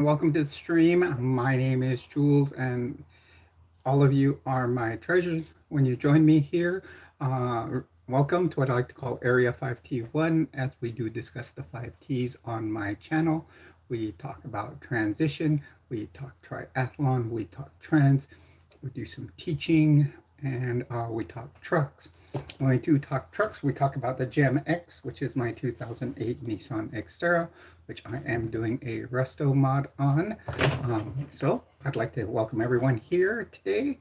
Welcome to the stream. My name is Jules, and all of you are my treasures when you join me here. Welcome to what I like to call Area 5T1, as we do discuss the 5Ts on my channel. We talk about transition, we talk triathlon, we talk trans, we do some teaching, and we talk trucks. When we do talk trucks, we talk about the Gem X, which is my 2008 Nissan Xterra, which I am doing a resto mod on. So I'd like to welcome everyone here today.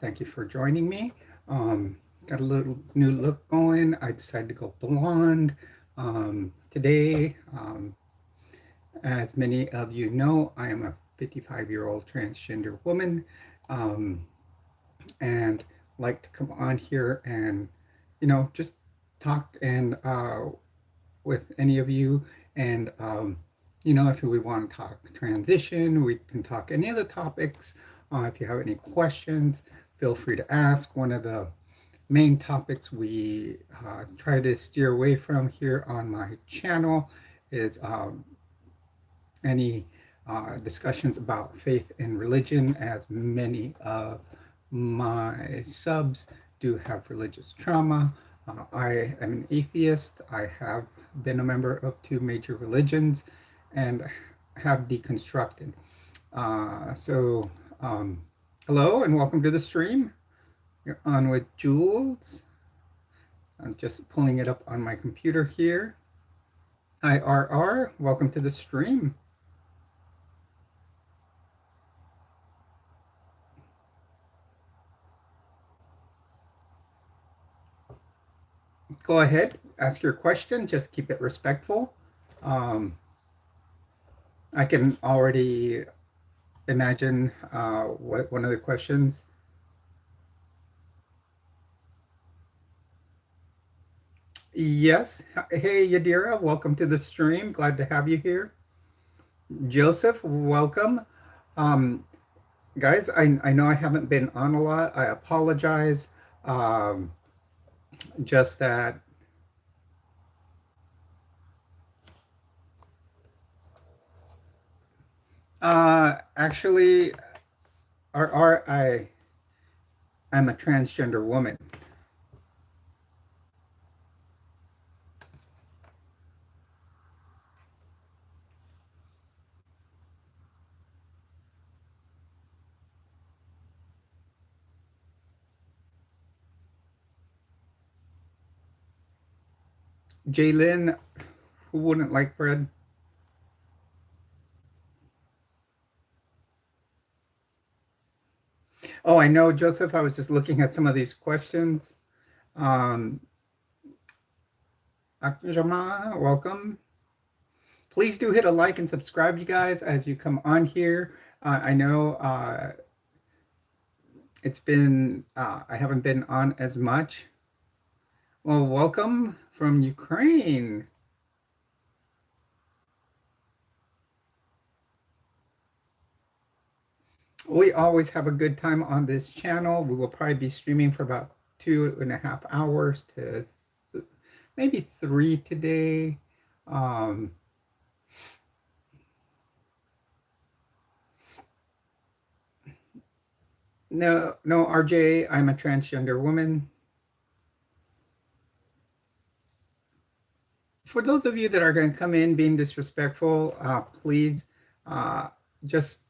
Thank you for joining me. Got a little new look going. I decided to go blonde today. As many of you know, I am a 55-year-old transgender woman, and like to come on here and, just talk and with any of you. And, if we want to talk transition, we can talk any of the topics. If you have any questions, feel free to ask. One of the main topics we try to steer away from here on my channel is any discussions about faith and religion, as many of my subs do have religious trauma. I am an atheist. I have been a member of 2 major religions and have deconstructed. Hello and welcome to the stream. You're on with Jules. I'm just pulling it up on my computer here. IRR, welcome to the stream. Go ahead, ask your question, just keep it respectful. I can already imagine what one of the questions. Yes, hey Yadira, welcome to the stream, glad to have you here. Joseph, welcome. Guys, I know I haven't been on a lot, I apologize. Just that actually I'm a transgender woman. Jaylin, who wouldn't like bread? Oh, I know, Joseph. I was just looking at some of these questions. Dr. Jama, welcome. Please do hit a like and subscribe, you guys, as you come on here. I know it's been, I haven't been on as much. Well, welcome from Ukraine. We always have a good time on this channel. We will probably be streaming for about 2.5 hours to maybe 3 today. No, RJ, I'm a transgender woman. For those of you that are going to come in being disrespectful, please just,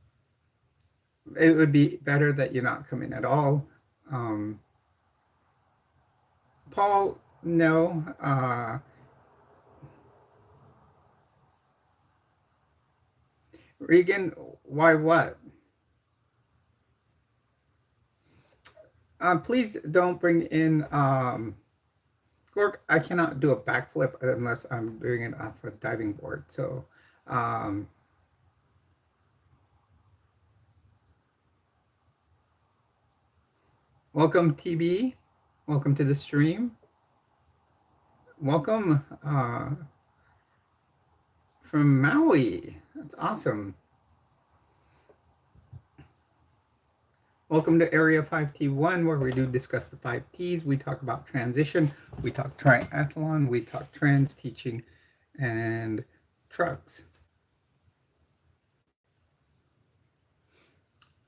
it would be better that you not come in at all. Paul, no. Regan, why what? Please don't bring in Gork. I cannot do a backflip unless I'm doing it off a diving board. So welcome, TB. Welcome to the stream. Welcome from Maui. That's awesome. Welcome to Area 5T1, where we do discuss the 5 Ts. We talk about transition, we talk triathlon, we talk trans teaching, and trucks.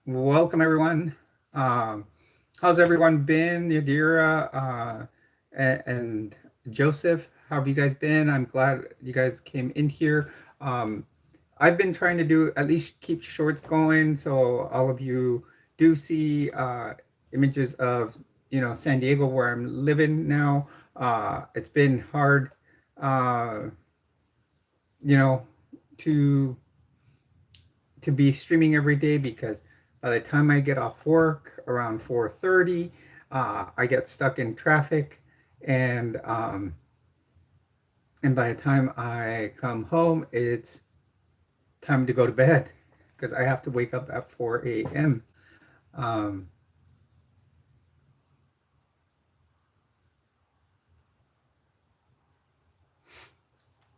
Welcome, everyone. Um, how's everyone been? Yadira and Joseph, how have you guys been? I'm glad you guys came in here. Um, I've been trying to do at least keep shorts going, so all of you do see images of San Diego where I'm living now. It's been hard, uh, you know, to be streaming every day because by the time I get off work around 4:30, I get stuck in traffic, and by the time I come home, it's time to go to bed because I have to wake up at 4 a.m. Um,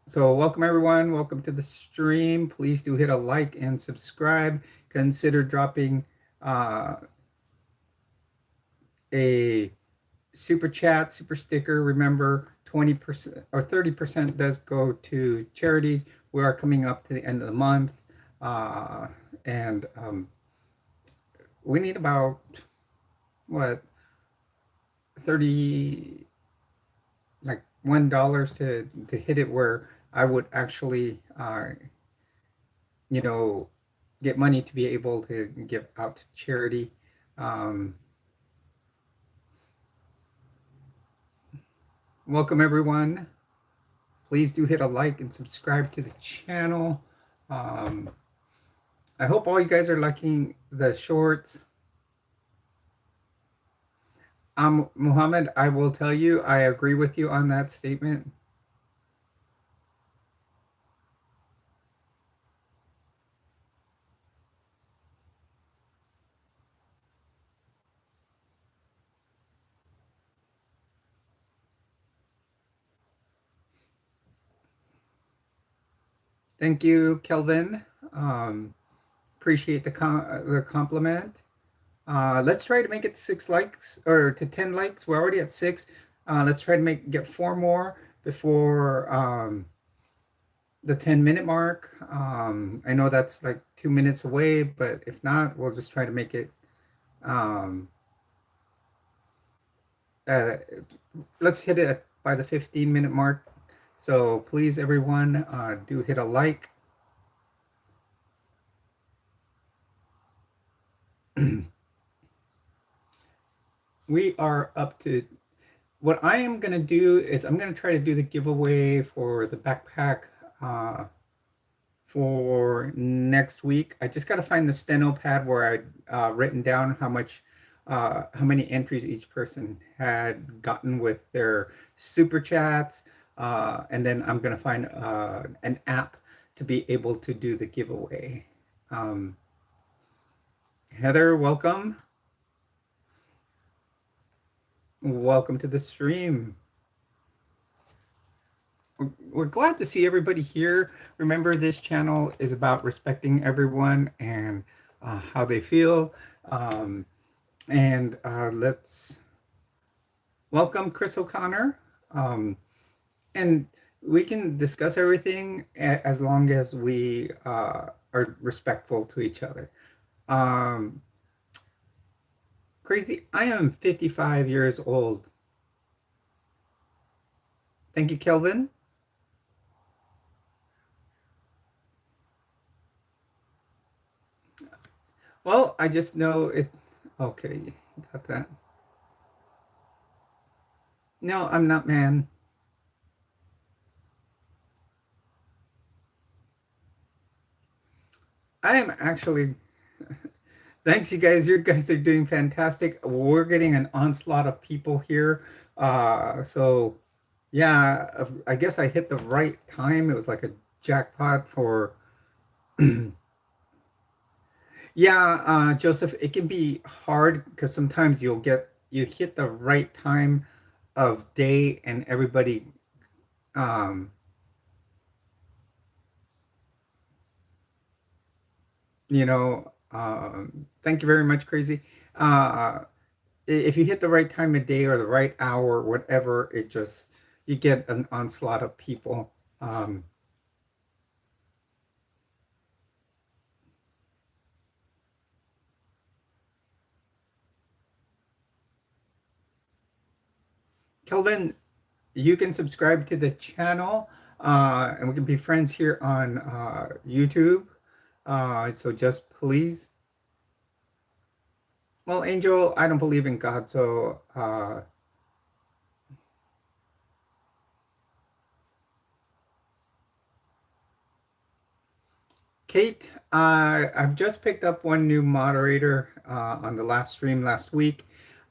so welcome everyone, welcome to the stream. Please do hit a like and subscribe. Consider dropping uh, a super chat, super sticker. Remember, 20% or 30% does go to charities. We are coming up to the end of the month, uh, and we need about what 30 like $1 to hit it where I would actually you know get money to be able to give out to charity. Um, Welcome everyone. Please do hit a like and subscribe to the channel. Um, I hope all you guys are liking the shorts. Muhammad, I will tell you, I agree with you on that statement. Thank you, Kelvin. Um, Appreciate the compliment. Let's try to make it 6 likes or to 10 likes. We're already at 6. Let's try to get 4 more before the 10-minute mark. I know that's like 2 minutes away, but if not, we'll just try to make it. Um, uh, let's hit it by the 15-minute mark. So please, everyone, do hit a like. We are up to what I am going to do is I'm going to try to do the giveaway for the backpack uh, for next week. I just got to find the steno pad where I written down how many entries each person had gotten with their super chats, and then I'm going to find an app to be able to do the giveaway. Um, Heather, welcome. Welcome to the stream. We're glad to see everybody here. Remember, this channel is about respecting everyone and how they feel. And let's welcome Chris O'Connor. And we can discuss everything as long as we are respectful to each other. Crazy, I am 55 years old. Thank you, Kelvin. Well, I just know it. Okay, got that. No, I'm not, man. I am actually. Thanks, you guys. You guys are doing fantastic. We're getting an onslaught of people here. So yeah, I guess I hit the right time. It was like a jackpot for. Yeah, Joseph, it can be hard because sometimes you hit the right time of day and everybody um thank you very much, Crazy. If you hit the right time of day or the right hour, whatever, it just you get an onslaught of people. Um, Kelvin, you can subscribe to the channel, and we can be friends here on YouTube. So just please. Well, Angel, I don't believe in God, so Kate, I've just picked up one new moderator on the last stream last week.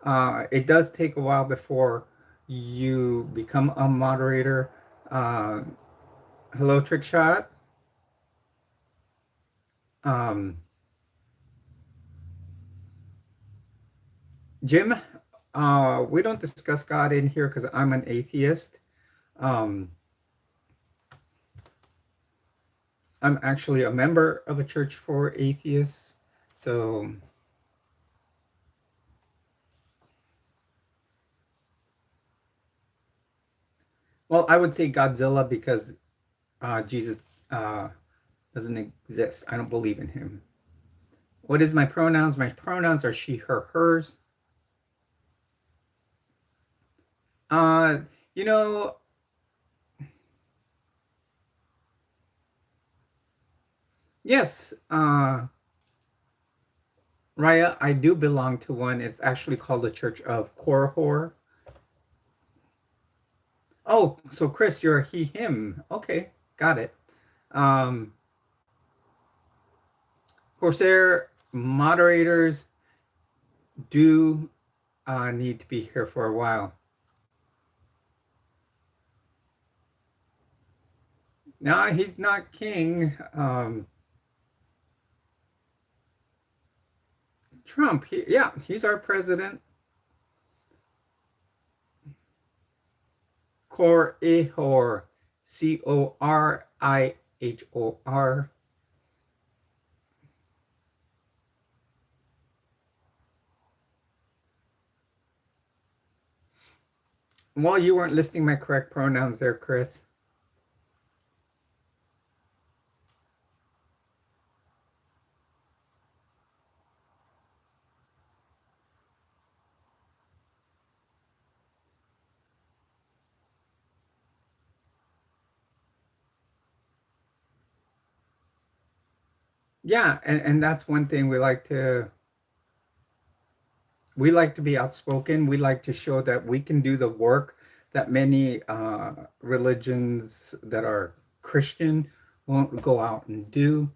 It does take a while before you become a moderator. Uh, Hello, Trickshot. Um, Jim, we don't discuss God in here because I'm an atheist. Um, I'm actually a member of a church for atheists. So, well, I would say Godzilla because Jesus uh, doesn't exist. I don't believe in him. What is my pronouns? My pronouns are she, her, hers. Uh, you know, yes, Raya, I do belong to one. It's actually called the Church of Korihor. Oh, so Chris, you're a he, him. Okay, got it. Um, Corsair moderators do need to be here for a while. No, he's not king. Trump, yeah, he's our president. Corihor, Corihor. Well, you weren't listing my correct pronouns there, Chris. Yeah, and that's one thing we like to be outspoken. We like to show that we can do the work that many religions that are Christian won't go out and do.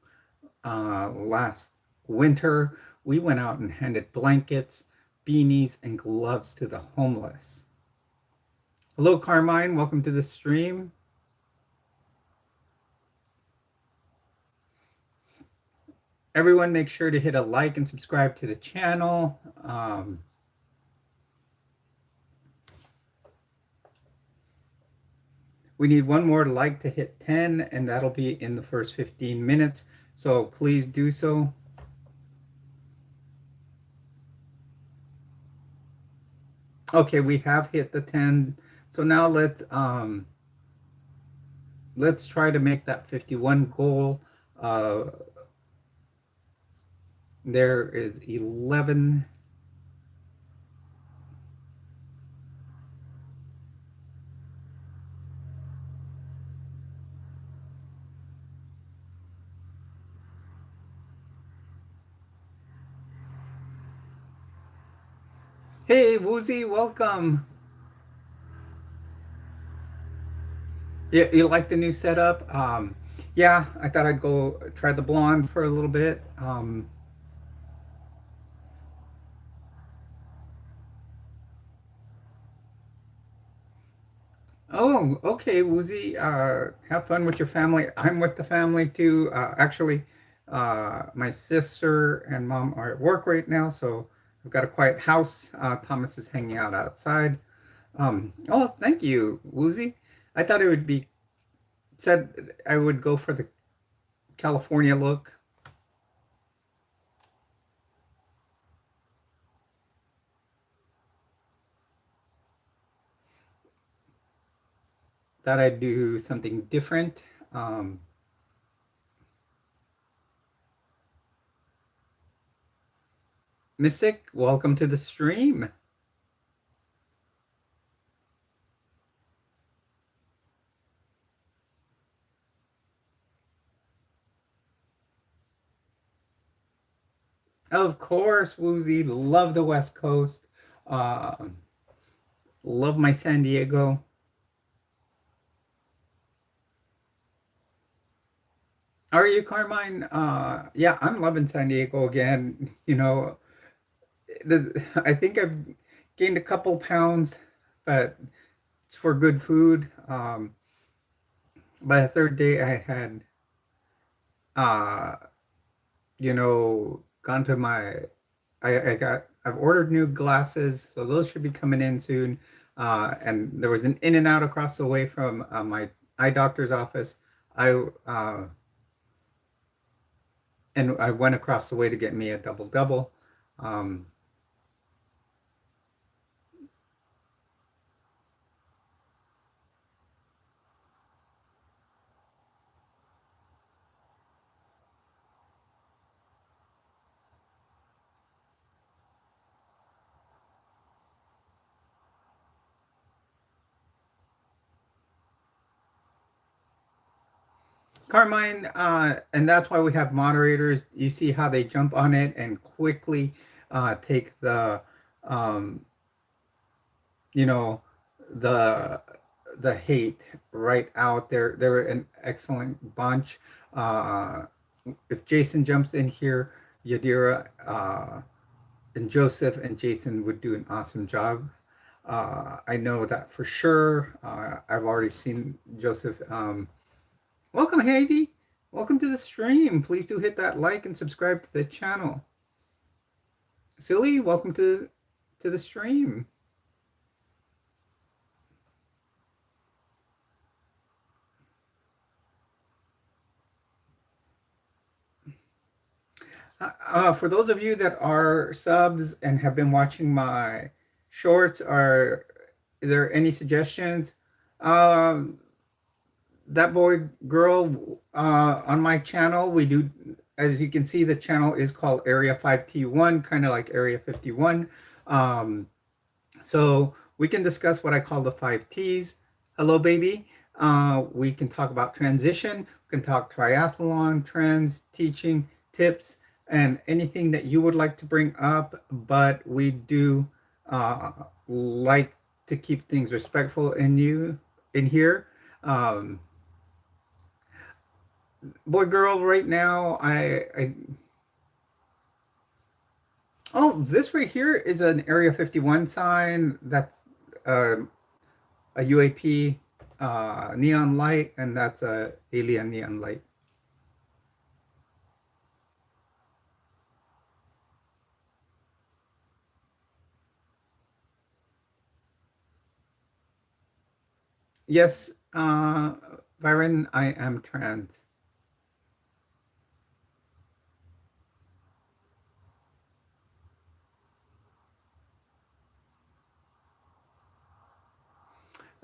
Last winter, we went out and handed blankets, beanies, and gloves to the homeless. Hello, Carmine. Welcome to the stream. Everyone, make sure to hit a like and subscribe to the channel. We need one more like to hit 10, and that'll be in the first 15 minutes. So please do so. Okay, we have hit the 10. So now let's try to make that 51 goal. There is 11. Hey, Woozy, welcome. You like the new setup? Yeah, I thought I'd go try the blonde for a little bit. Oh, okay, Woozy. Have fun with your family. I'm with the family too. Actually, my sister and mom are at work right now, so I've got a quiet house. Thomas is hanging out outside. Oh, thank you, Woozy. I thought it would be said I would go for the California look. Thought I'd do something different. Mystic, welcome to the stream. Of course, Woozy. Love the West Coast. Uh, love my San Diego. Are you, Carmine? Yeah, I'm loving San Diego again. I think I've gained a couple pounds, but it's for good food. By the third day, I had, uh, gone to I've ordered new glasses, so those should be coming in soon. And there was an In and Out across the way from my eye doctor's office. I and I went across the way to get me a double double. Um, Carmine, and that's why we have moderators. You see how they jump on it and quickly take um, you know, the the hate right out there. They're an excellent bunch. Uh, if Jason jumps in here, Yadira and Joseph and Jason would do an awesome job. I know that for sure. I've already seen Joseph. Welcome, Heidi. Welcome to the stream. Please do hit that like and subscribe to the channel. Silly, welcome to the stream. For those of you that are subs and have been watching my shorts, are there any suggestions? Um, that boy, girl, on my channel, we do, as you can see, the channel is called Area 5T1, kind of like Area 51. So we can discuss what I call the 5Ts. Hello, baby. We can talk about transition. We can talk triathlon, trends, teaching, tips, and anything that you would like to bring up. But we do like to keep things respectful in here. Um, boy, girl, right now, oh, this right here is an Area 51 sign. That's uh, a UAP neon light, and that's a alien neon light. Yes, Byron, I am trans.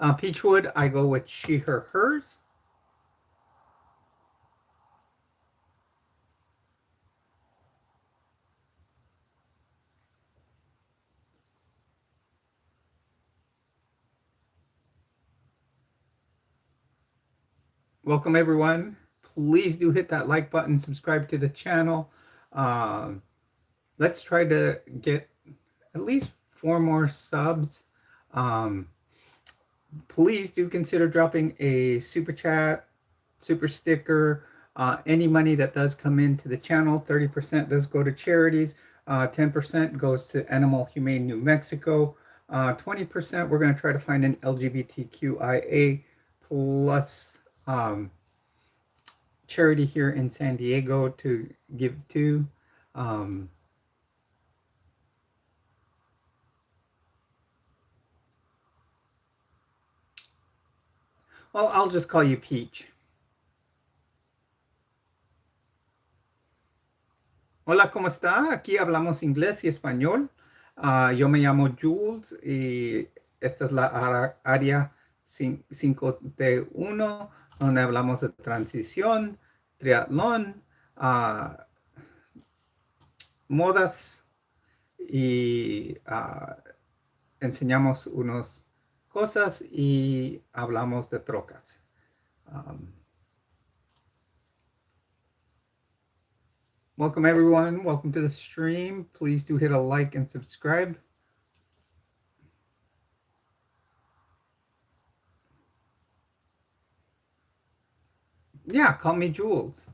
Peachwood, I go with she, her, hers. Welcome, everyone. Please do hit that like button, subscribe to the channel. Um, let's try to get at least 4 more subs. Um, please do consider dropping a super chat, super sticker, any money that does come into the channel. 30% does go to charities, 10% goes to Animal Humane New Mexico, 20% we're going to try to find an LGBTQIA plus charity here in San Diego to give to. Um, well, I'll just call you Peach. Hola, ¿cómo está? Aquí hablamos inglés y español. Yo me llamo Jules y esta es la área 5T1, donde hablamos de transición, triatlón, modas y enseñamos unas cosas y hablamos de trocas. Um, Welcome, everyone. Welcome to the stream. Please do hit a like and subscribe. Yeah, call me Jules.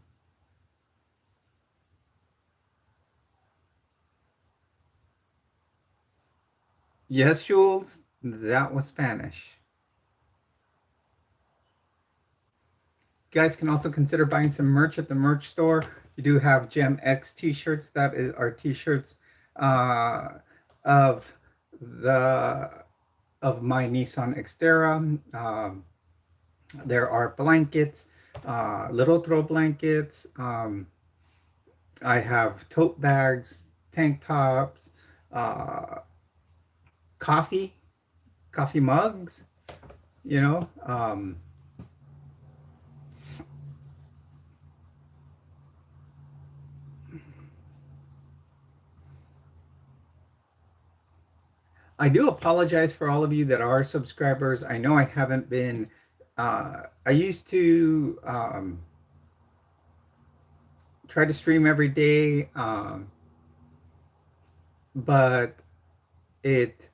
Yes, Jules, that was Spanish. You guys can also consider buying some merch at the merch store. We do have Gem X t-shirts. That is our t-shirts uh, of the of my Nissan Xterra. There are blankets, little throw blankets. I have tote bags, tank tops, uh, coffee, coffee mugs. You know, I do apologize for all of you that are subscribers. I know I haven't been. I used to try to stream every day, but it,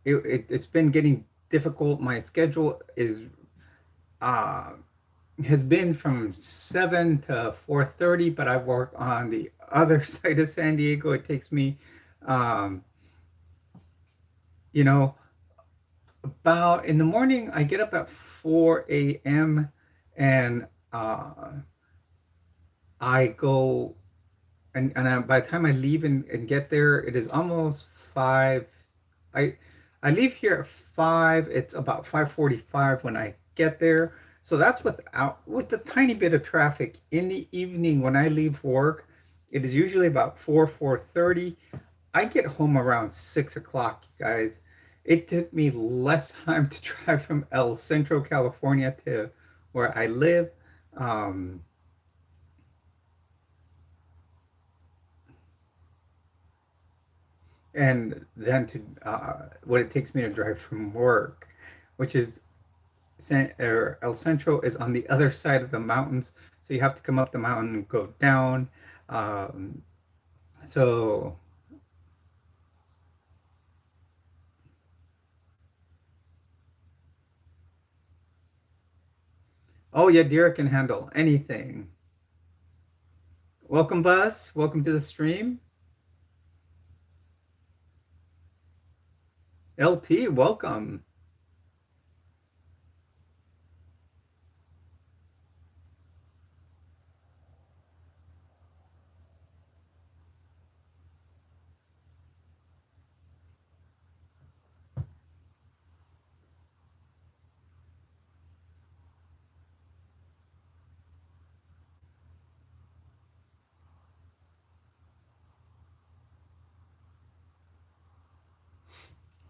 it's been getting difficult. My schedule is uh, has been from 7 to 4:30, but I work on the other side of San Diego. It takes me, um, you know, about in the morning. I get up at 4 a.m. and I go and by the time I leave and get there, it is almost 5. I I leave here at 5. It's about 5:45 when I get there. So that's with the tiny bit of traffic in the evening when I leave work. It is usually about 4:30. I get home around 6 o'clock, you guys. It took me less time to drive from El Centro, California to where I live. Um, and then to what it takes me to drive from work, which is El Centro is on the other side of the mountains, so you have to come up the mountain and go down. Um, so, oh yeah, deer can handle anything. Welcome, Bus. Welcome to the stream. LT, welcome.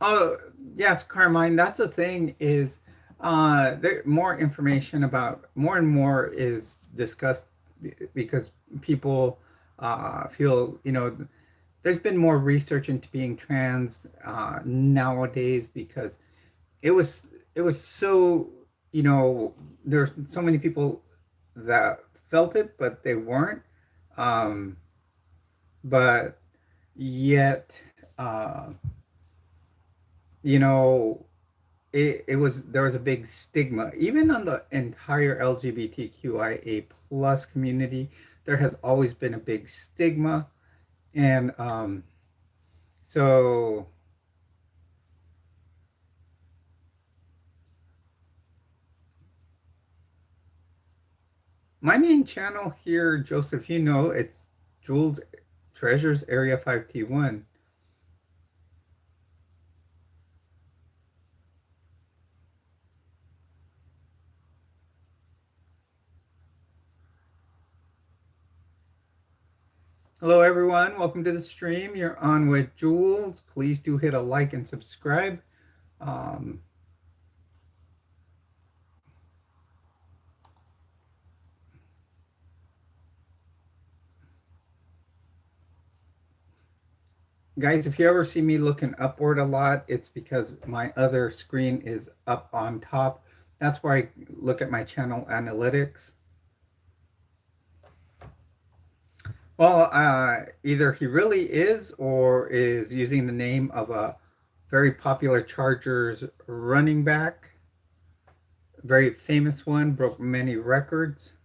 Oh, yes, Carmine, that's the thing is there more information about more and more is discussed because people feel, there's been more research into being trans nowadays because it was it was so, there's so many people that felt it, but they weren't. Um, but yet, uh, you know, it was there was a big stigma even on the entire LGBTQIA plus community. There has always been a big stigma, and so my main channel here, Joseph, it's Jules Treasures Area 5T1. Hello, everyone. Welcome to the stream. You're on with Jules. Please do hit a like and subscribe. Um, Guys, if you ever see me looking upward a lot, it's because my other screen is up on top. That's where I look at my channel analytics. Well, either he really is or is using the name of a very popular Chargers running back, very famous one, broke many records.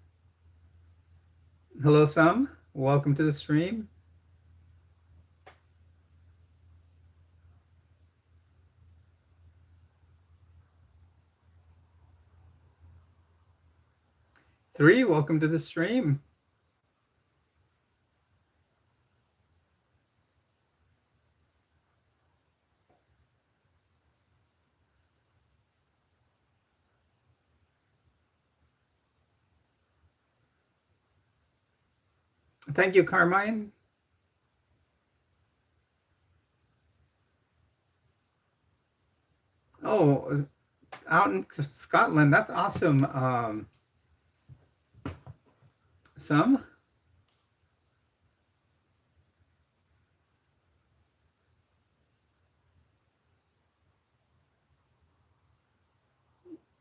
Hello, Sam. Welcome to the stream. Three, welcome to the stream. Thank you, Carmine. Oh, out in Scotland. That's awesome. Some.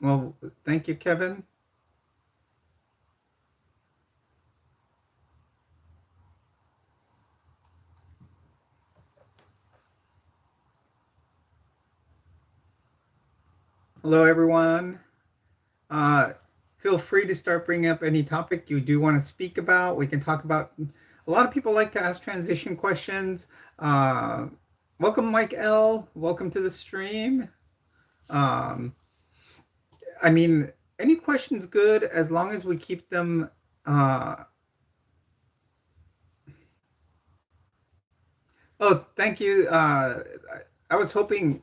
Well, thank you, Kevin. Hello, everyone. Uh, Feel free to start bringing up any topic you do want to speak about. We can talk about. A lot of people like to ask transition questions. Uh, Welcome, Mike L. Welcome to the stream. Um, I mean, any questions good as long as we keep them. Uh, oh, thank you. I was hoping,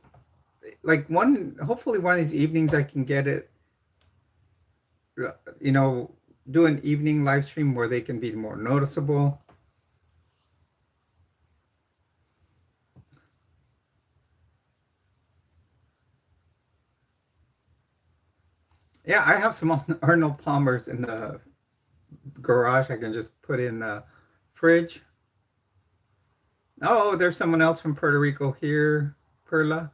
like hopefully one of these evenings I can get it. You know, do an evening live stream where they can be more noticeable. Yeah, I have some Arnold Palmers in the garage. I can just put in the fridge. Oh, there's someone else from Puerto Rico here, Perla.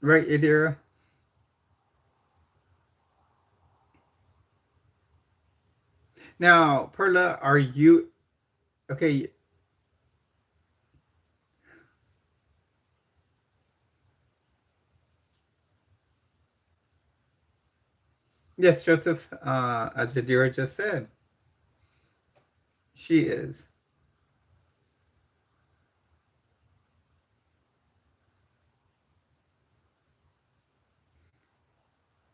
Right, Idira? Now, Perla, are you okay? Yes, Joseph, as Idira just said, she is.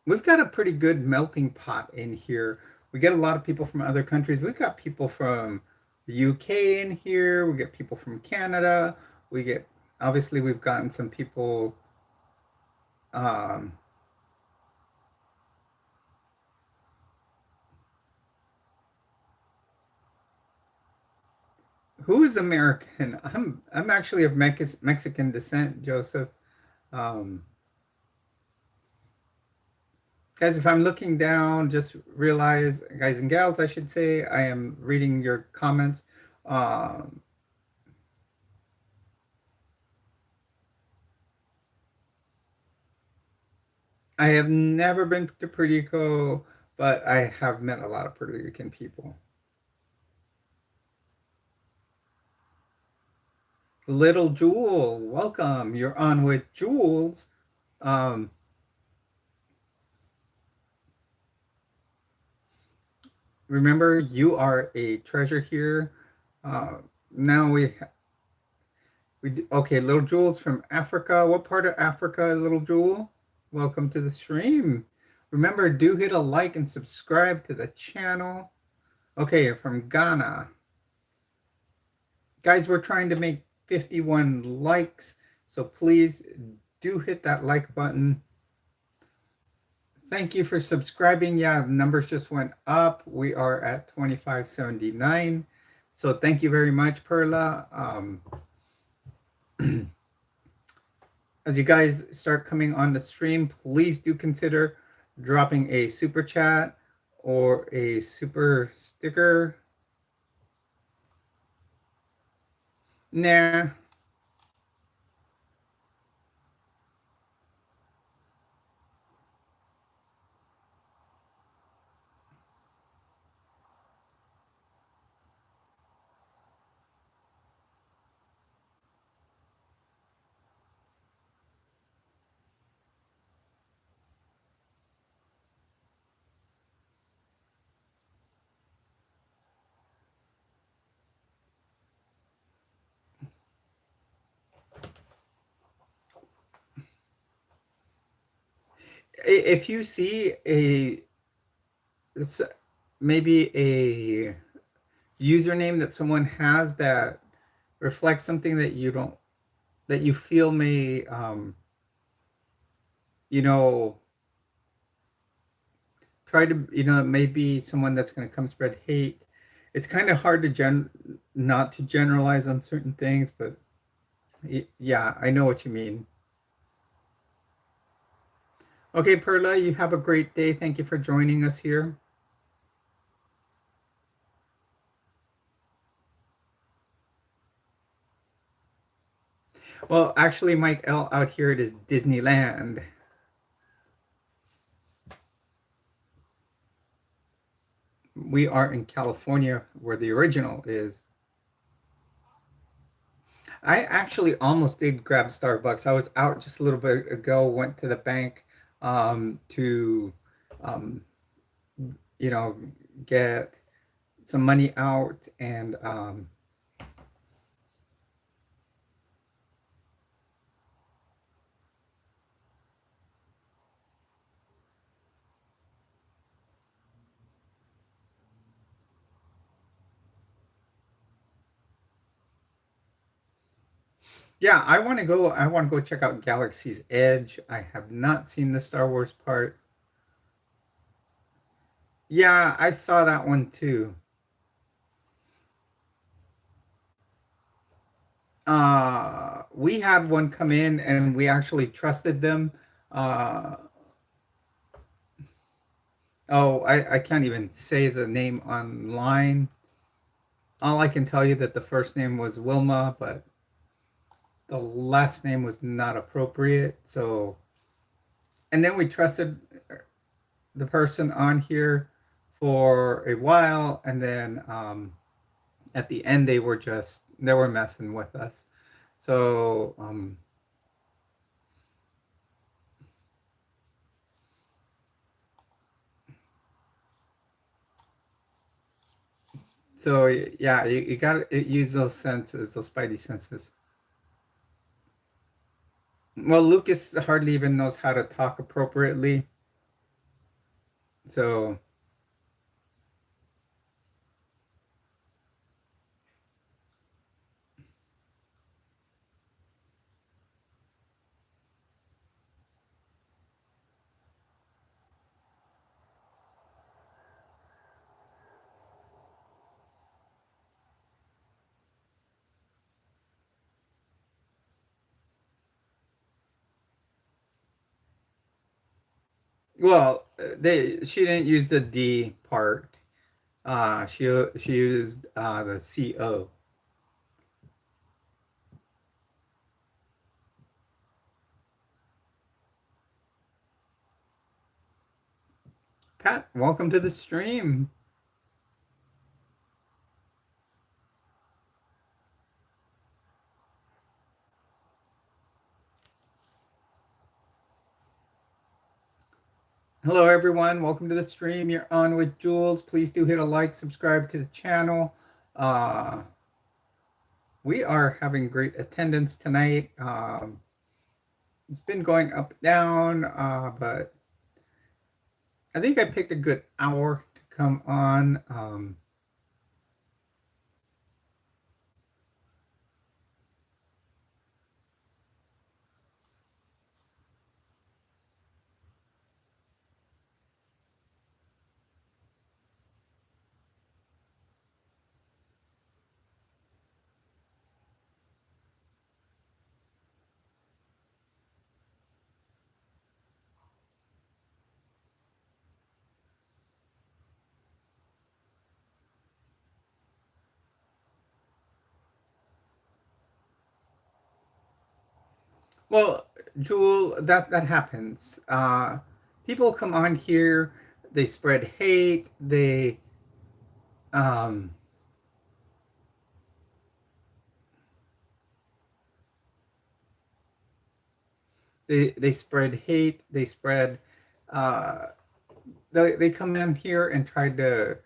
We've got a pretty good melting pot in here. We get a lot of people from other countries. We've got people from the UK in here. We get people from Canada. We get, obviously, we've gotten some people. Um, who is American? I'm actually of Mexican descent, Joseph. Um, Guys, if I'm looking down, just realize, guys and gals, I should say, I am reading your comments. Um, I have never been to Puerto Rico, but I have met a lot of Puerto Rican people. Little Jewel, welcome. You're on with Jules. Um, Remember, you are a treasure here. Uh, Now okay, Little Jewel's from Africa. What part of Africa, Little Jewel? Welcome to the stream. Remember, do hit a like and subscribe to the channel. Okay, you're from Ghana. Guys, we're trying to make 51 likes, so please do hit that like button. Thank you for subscribing. Yeah, the numbers just went up. We are at 2579. So thank you very much, Perla. As you guys start coming on the stream, please do consider dropping a super chat or a super sticker. Nah. If you see it's maybe a username that someone has that reflects something that you don't, that you feel may, you know, try to, maybe someone that's going to come spread hate. It's kind of hard to not to generalize on certain things, but yeah, I know what you mean. Okay, Perla, you have a great day. Thank you for joining us here. Well, actually, Mike L, out here it is Disneyland. We are in California where the original is. I actually almost did grab Starbucks. I was out just a little bit ago, went to the bank to, um, you know, get some money out and yeah, I want to go check out Galaxy's Edge. I have not seen the Star Wars part. Yeah, I saw that one too. We had one come in and we actually trusted them. Uh, I can't even say the name online. All I can tell you that the first name was Wilma, but the last name was not appropriate. So, and then we trusted the person on here for a while, and then at the end they were messing with us. So so yeah, you got to use those senses, those spidey senses. Well, Lucas hardly even knows how to talk appropriately. So, well, she didn't use the D part. She used the CO. Pat, welcome to the stream. Hello, everyone. Welcome to the stream. You're on with Jules. Please do hit a like, subscribe to the channel. Uh, we are having great attendance tonight. It's been going up and down, but I think I picked a good hour to come on. Well, Jewel, that happens. People come on here, they spread hate, um, they spread hate, they spread uh, they come in here and try to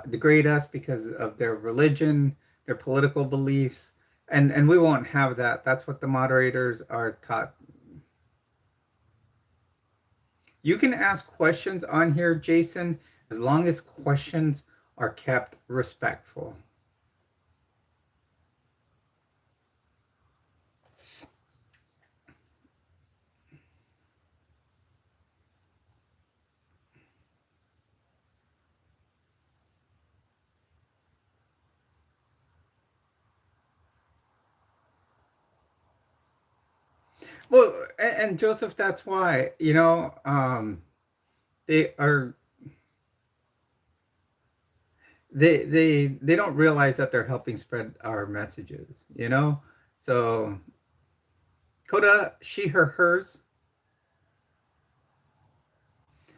degrade us because of their religion, their political beliefs, and we won't have that. That's what the moderators are taught. You can ask questions on here, Jason, as long as questions are kept respectful. Well, and Joseph, that's why, they are they don't realize that they're helping spread our messages. So Coda, she, her, hers.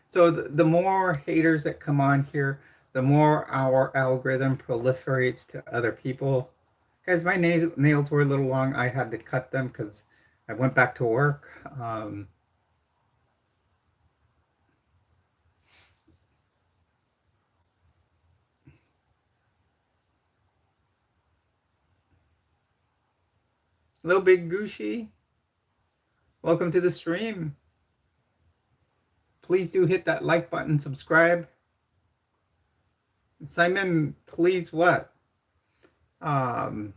So the more haters that come on here, the more our algorithm proliferates to other people. Guys, my nails were a little long. I had to cut them because I went back to work. Hello, Big Gucci. Welcome to the stream. Please do hit that like button, subscribe. Simon, please what? Um,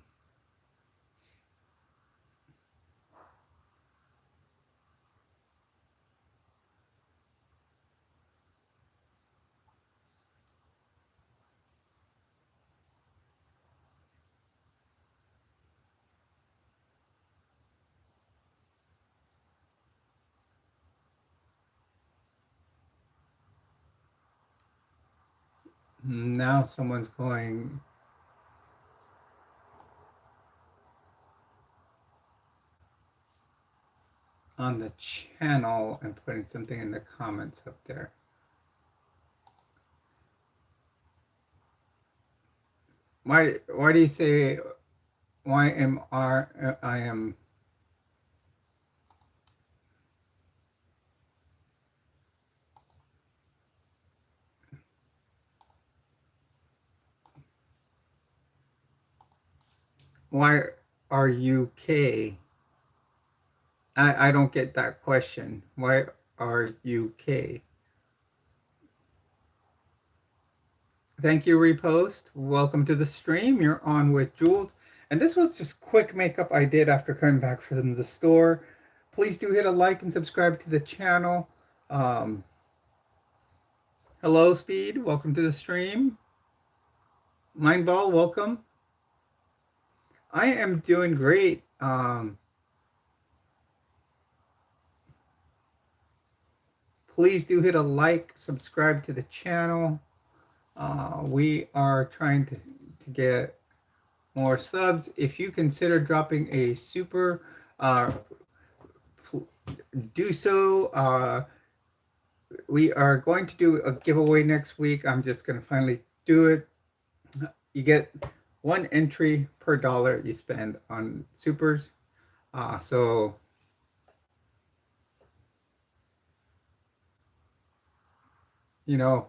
now someone's going on the channel and putting something in the comments up there. Why do you say I am why are you K? I don't get that question. Why are you K? Thank you, Repost. Welcome to the stream. You're on with Jules. And this was just quick makeup I did after coming back from the store. Please do hit a like and subscribe to the channel. Hello, Speed. Welcome to the stream. Mindball, welcome. I am doing great. Please do hit a like, subscribe to the channel. We are trying to get more subs. If you consider dropping a super, do so. We are going to do a giveaway next week. I'm just going to finally do it. You get one entry per dollar you spend on supers. So you know,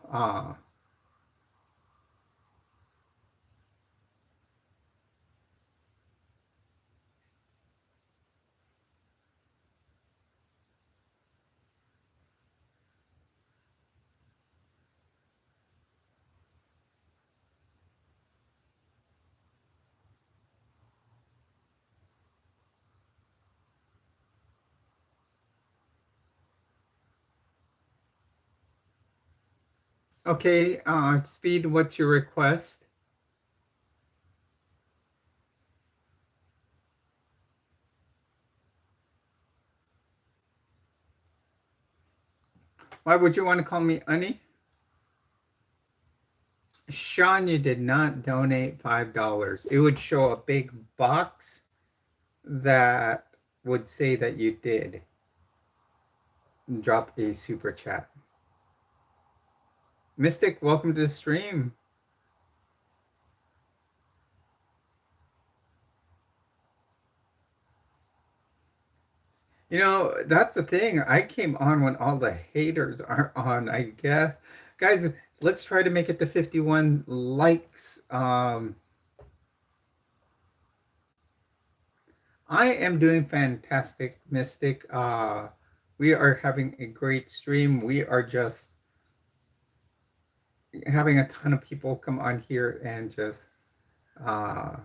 okay, Speed, what's your request? Why would you want to call me Unny? Sean, you did not donate $5. It would show a big box that would say that you did drop a super chat. Mystic, welcome to the stream. That's the thing. I came on when all the haters are on, I guess. Guys, let's try to make it to 51 likes. I am doing fantastic, Mystic. We are having a great stream. We are just having a ton of people come on here and just, uh,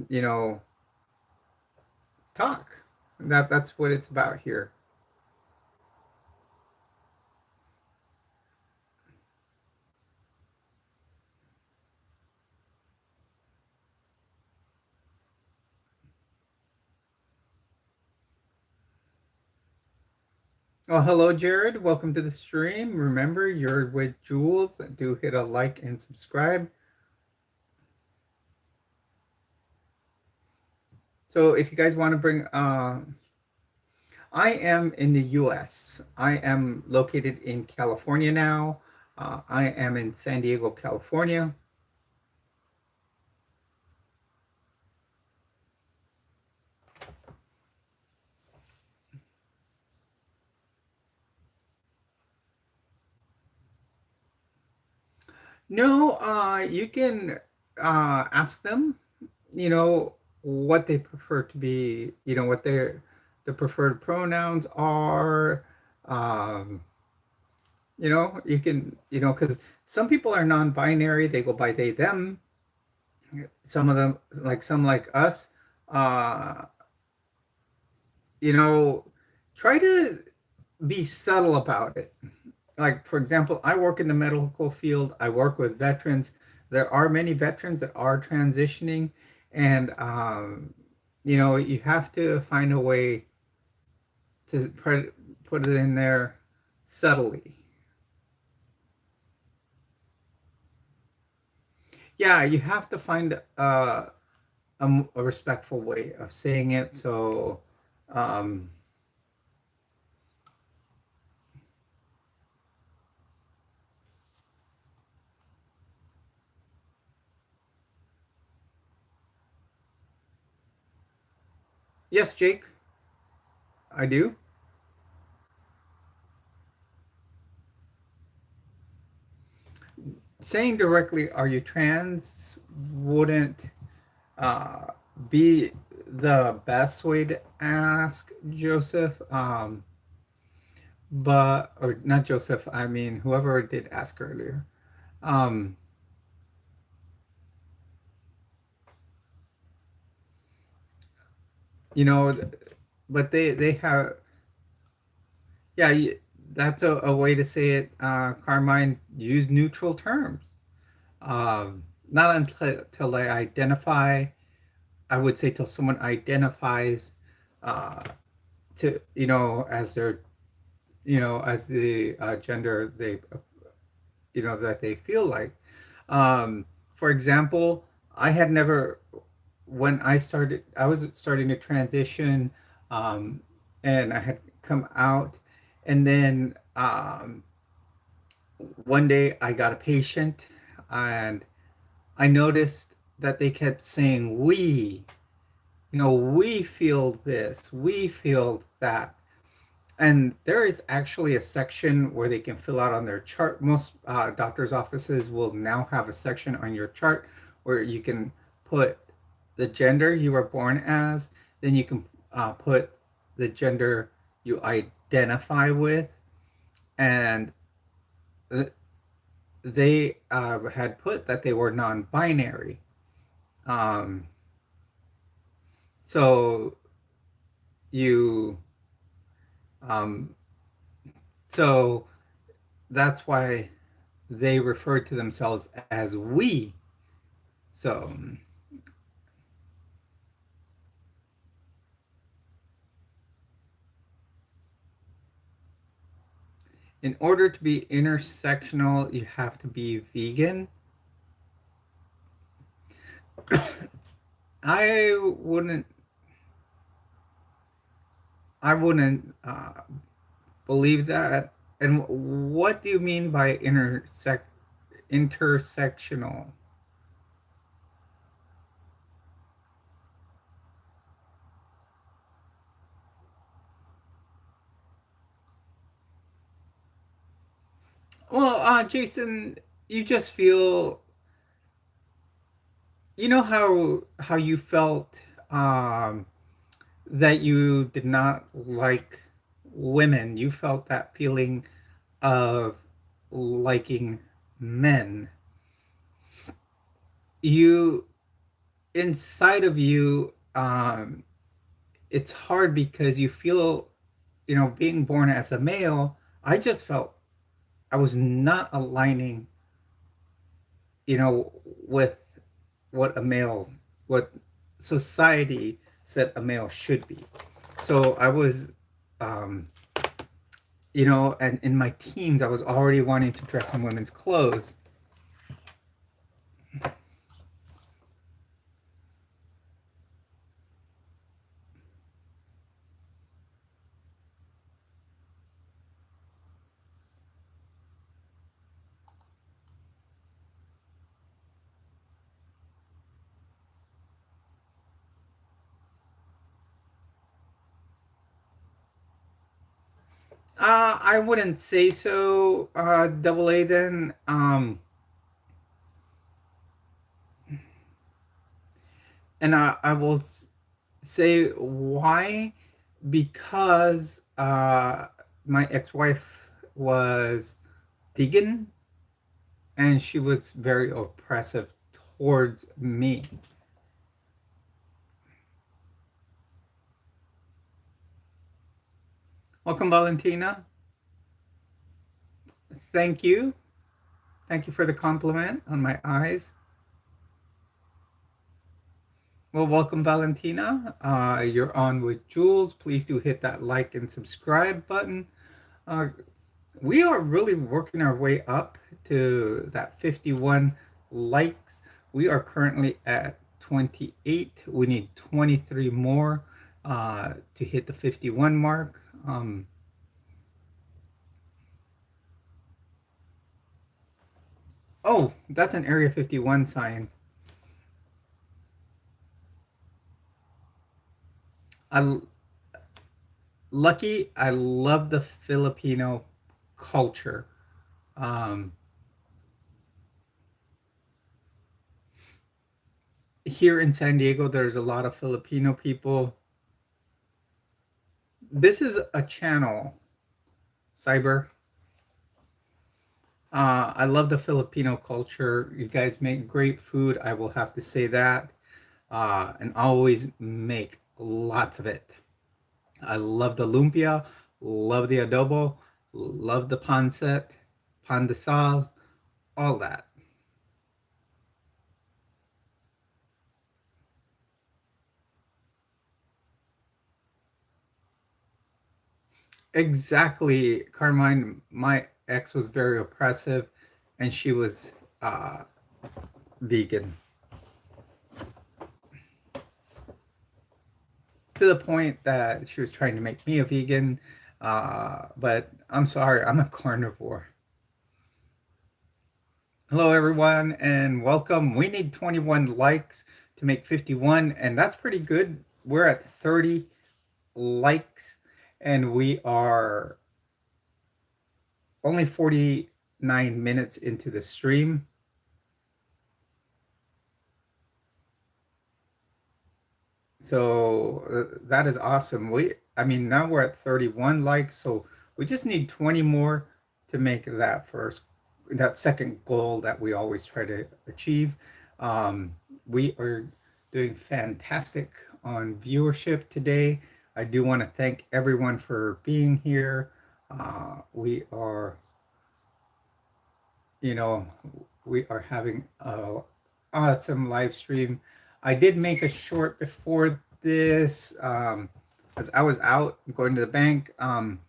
you know, talk. That's what it's about here. Well, hello, Jared. Welcome to the stream. Remember, you're with Jules. Do hit a like and subscribe. So, if you guys want to bring, I am in the U.S. I am located in California now. I am in San Diego, California. No, you can ask them, you know, what they prefer to be, what the preferred pronouns are. Um, you can, because some people are non-binary, they go by they, them. Some of them, like some like us, uh, you know, try to be subtle about it. Like, for example, I work in the medical field, I work with veterans. There are many veterans that are transitioning, and you have to find a way to put it in there subtly. Yeah, you have to find a respectful way of saying it. So, um, yes, Jake, I do. Saying directly, "Are you trans?" wouldn't uh, be the best way to ask Joseph. But or not Joseph. I mean, whoever did ask earlier. Um, you know, but they have, yeah. That's a way to say it. Carmine, use neutral terms. Not until they identify. I would say till someone identifies uh, to as their as the gender they that they feel like. For example, I had never when I was starting to transition, um, and I had come out, and then one day I got a patient, and I noticed that they kept saying we. We feel this, we feel that. And there is actually a section where they can fill out on their chart. Most doctors' offices will now have a section on your chart where you can put the gender you were born as, then you can put the gender you identify with, and they had put that they were non-binary. Um, so you, um, so that's why they refer to themselves as we. So, in order to be intersectional, you have to be vegan. I wouldn't. I wouldn't believe that. And what do you mean by intersectional? Well, Jason, you just feel. You know how you felt. that you did not like women. You felt that feeling of liking men. You, inside of you, it's hard because you feel, being born as a male, I just felt I was not aligning, with what a male, what society said a male should be. So I was, um, and in my teens, I was already wanting to dress in women's clothes. I wouldn't say so, double A then. And I will say why, because my ex-wife was vegan and she was very oppressive towards me. Welcome, Valentina. Thank you. Thank you for the compliment on my eyes. Well, welcome, Valentina. You're on with Jules. Please do hit that like and subscribe button. Uh, we are really working our way up to that 51 likes. We are currently at 28. We need 23 more to hit the 51 mark. Oh, that's an Area 51 sign. I lucky. I love the Filipino culture. Um, Here in San Diego, there's a lot of Filipino people. This is a channel, Cyber. I love the Filipino culture. You guys make great food. I will have to say that. And always make lots of it. I love the lumpia, love the adobo, love the pancit, pan de sal, all that. Exactly, Carmine. My ex was very oppressive, and she was vegan to the point that she was trying to make me a vegan. But I'm sorry, I'm a carnivore. Hello, everyone, and welcome. We need 21 likes to make 51, and that's pretty good. We're at 30 likes, and we are only 49 minutes into the stream. So that is awesome. I mean, now we're at 31 likes, so we just need 20 more to make that second goal that we always try to achieve. We are doing fantastic on viewership today. I do want to thank everyone for being here. We are, you know, we are having a awesome live stream. I did make a short before this, as I was out going to the bank. And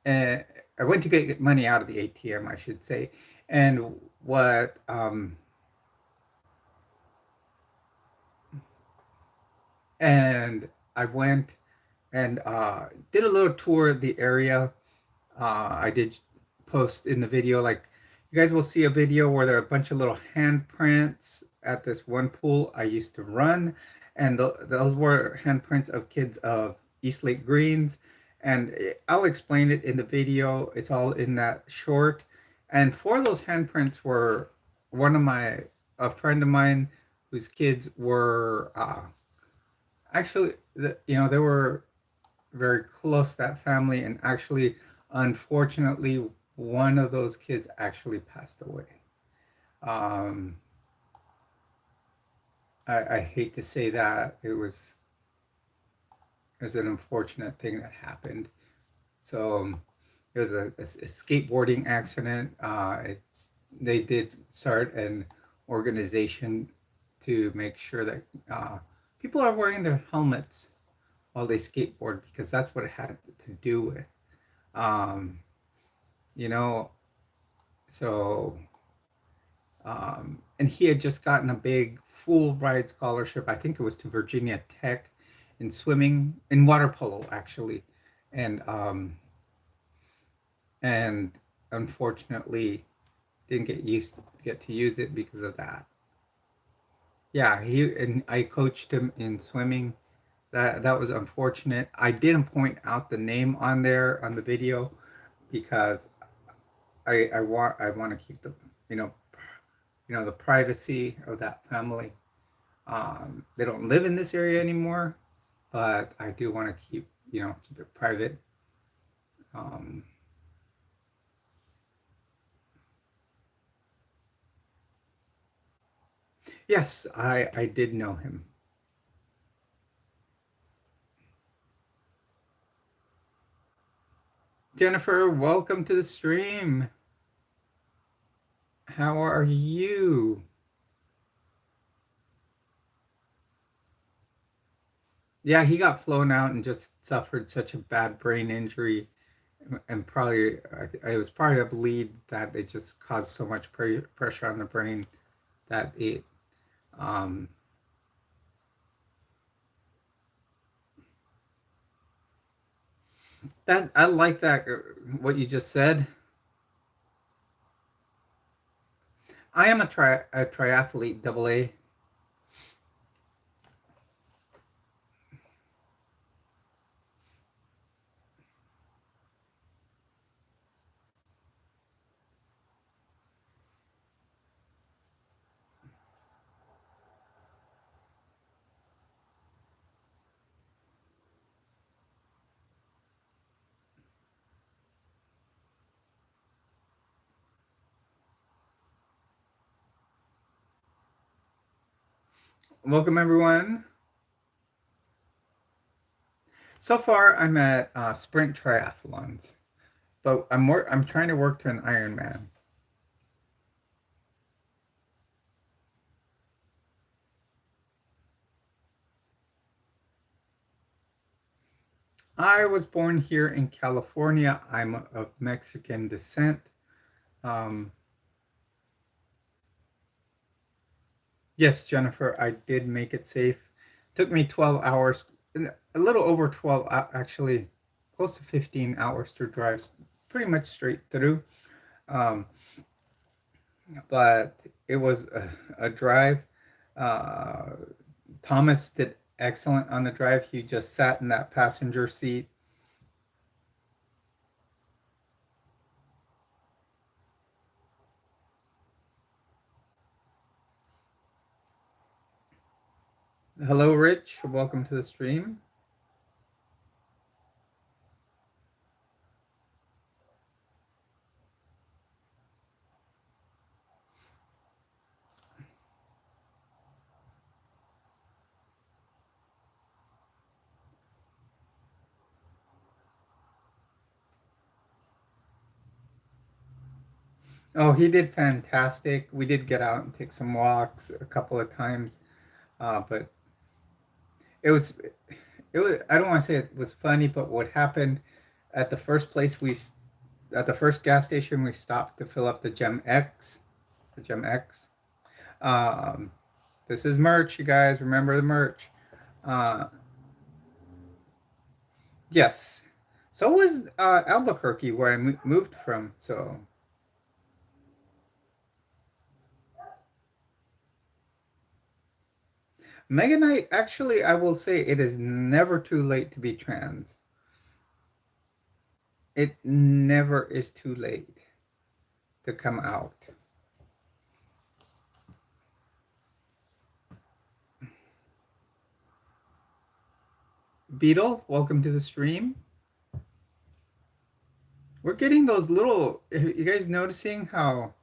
I went to get money out of the ATM, I should say. And what and I went and did a little tour of the area. I did post in the video, like you guys will see a video where there are a bunch of little handprints at this one pool I used to run, and those were handprints of kids of East Lake Greens, and I'll explain it in the video. It's all in that short, and four of those handprints were one of my a friend of mine whose kids were actually they were very close, that family, and actually, unfortunately, one of those kids actually passed away. Um, I hate to say that it was an unfortunate thing that happened. So it was a skateboarding accident. They did start an organization to make sure that people are wearing their helmets while they skateboard because that's what it had to do with. Um, you know, so and he had just gotten a big full ride scholarship. I think it was to Virginia Tech in swimming, in water polo actually, and um, and unfortunately didn't get to use it because of that. Yeah, he and I coached him in swimming. That was unfortunate. I didn't point out the name on there on the video because I want to keep the you know the privacy of that family. They don't live in this area anymore, but I do want to keep it private. Um, yes, I did know him. Jennifer, welcome to the stream. How are you? Yeah, he got flown out and just suffered such a bad brain injury, and probably it was probably a bleed that it just caused so much pressure on the brain that it. Um, that I like that what you just said. I am a triathlete, double A. Welcome everyone. So far, I'm at sprint triathlons, but I'm trying to work to an Ironman. I was born here in California. I'm of Mexican descent. Um, yes, Jennifer, I did make it safe. Took me 12 hours, a little over 12, actually, close to 15 hours to drive pretty much straight through. Um, but it was a drive. Uh, Thomas did excellent on the drive. He just sat in that passenger seat. Hello, Rich. Welcome to the stream. Oh, he did fantastic. We did get out and take some walks a couple of times, but it was it was. I don't want to say it was funny, but what happened at the first place at the first gas station we stopped to fill up the Gem X. Um, this is merch, you guys. Remember the merch. Uh, yes. So was Albuquerque, where I moved from. So Meganite, actually, I will say it is never too late to be trans. It never is too late to come out. Beetle, welcome to the stream. We're getting those little, you guys noticing how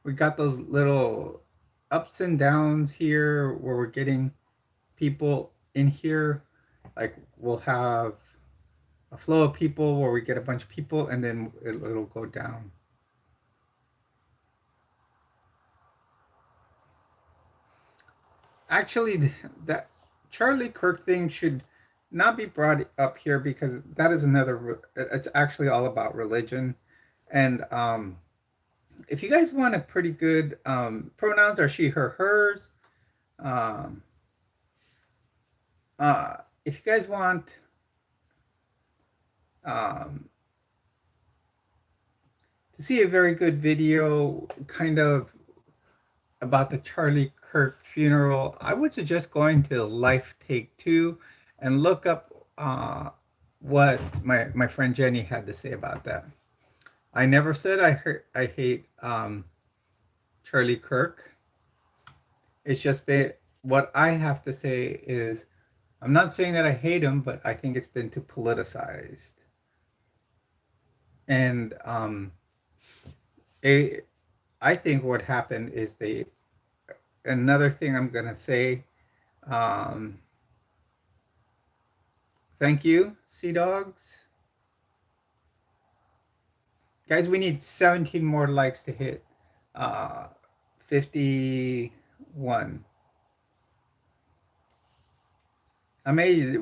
we got those little ups and downs here where we're getting people in here? Like we'll have a flow of people where we get a bunch of people and then it'll go down. Actually, that Charlie Kirk thing should not be brought up here because that is another. It's actually all about religion, and if you guys want a pretty good pronouns are she, her, hers. Um, if you guys want um, to see a very good video, kind of about the Charlie Kirk funeral, I would suggest going to Life Take Two and look up what my friend Jenny had to say about that. I never said I hate Charlie Kirk. It's just what I have to say is I'm not saying that I hate him, but I think it's been too politicized. And a, I think what happened is another thing I'm gonna say. Um, Thank you, Sea Dogs. Guys, we need 17 more likes to hit 51. I may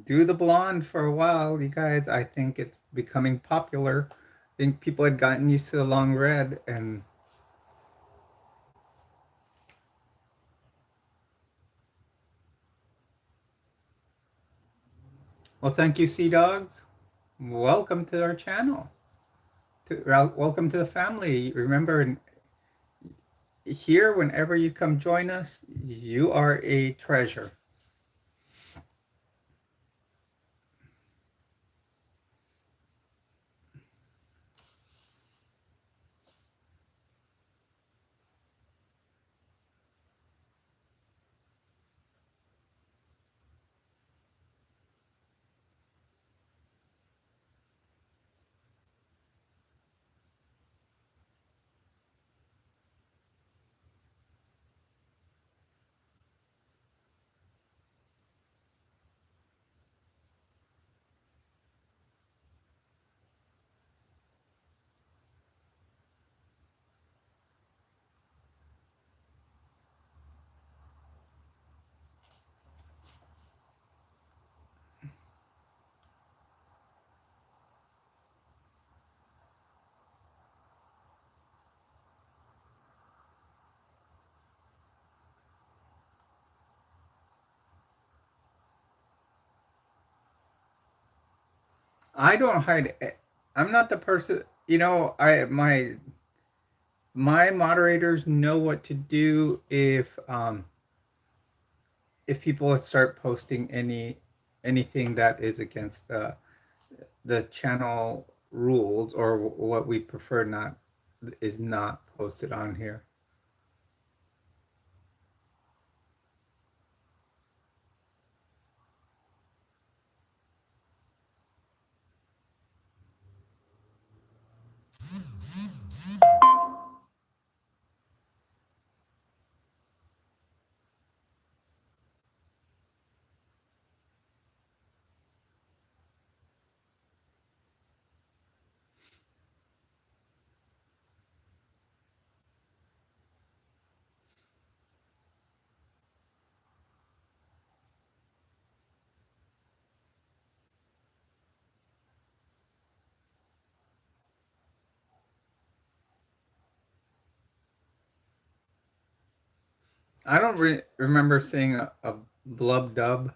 do the blonde for a while, you guys. I think it's becoming popular. I think people had gotten used to the long red and well, thank you, Sea Dogs. Welcome to our channel. Welcome to the family. Remember, here, whenever you come join us, you are a treasure. I don't hide. I'm not the person. I my moderators know what to do if people start posting anything that is against the channel rules or what we prefer not is not posted on here. I don't remember seeing a blub dub.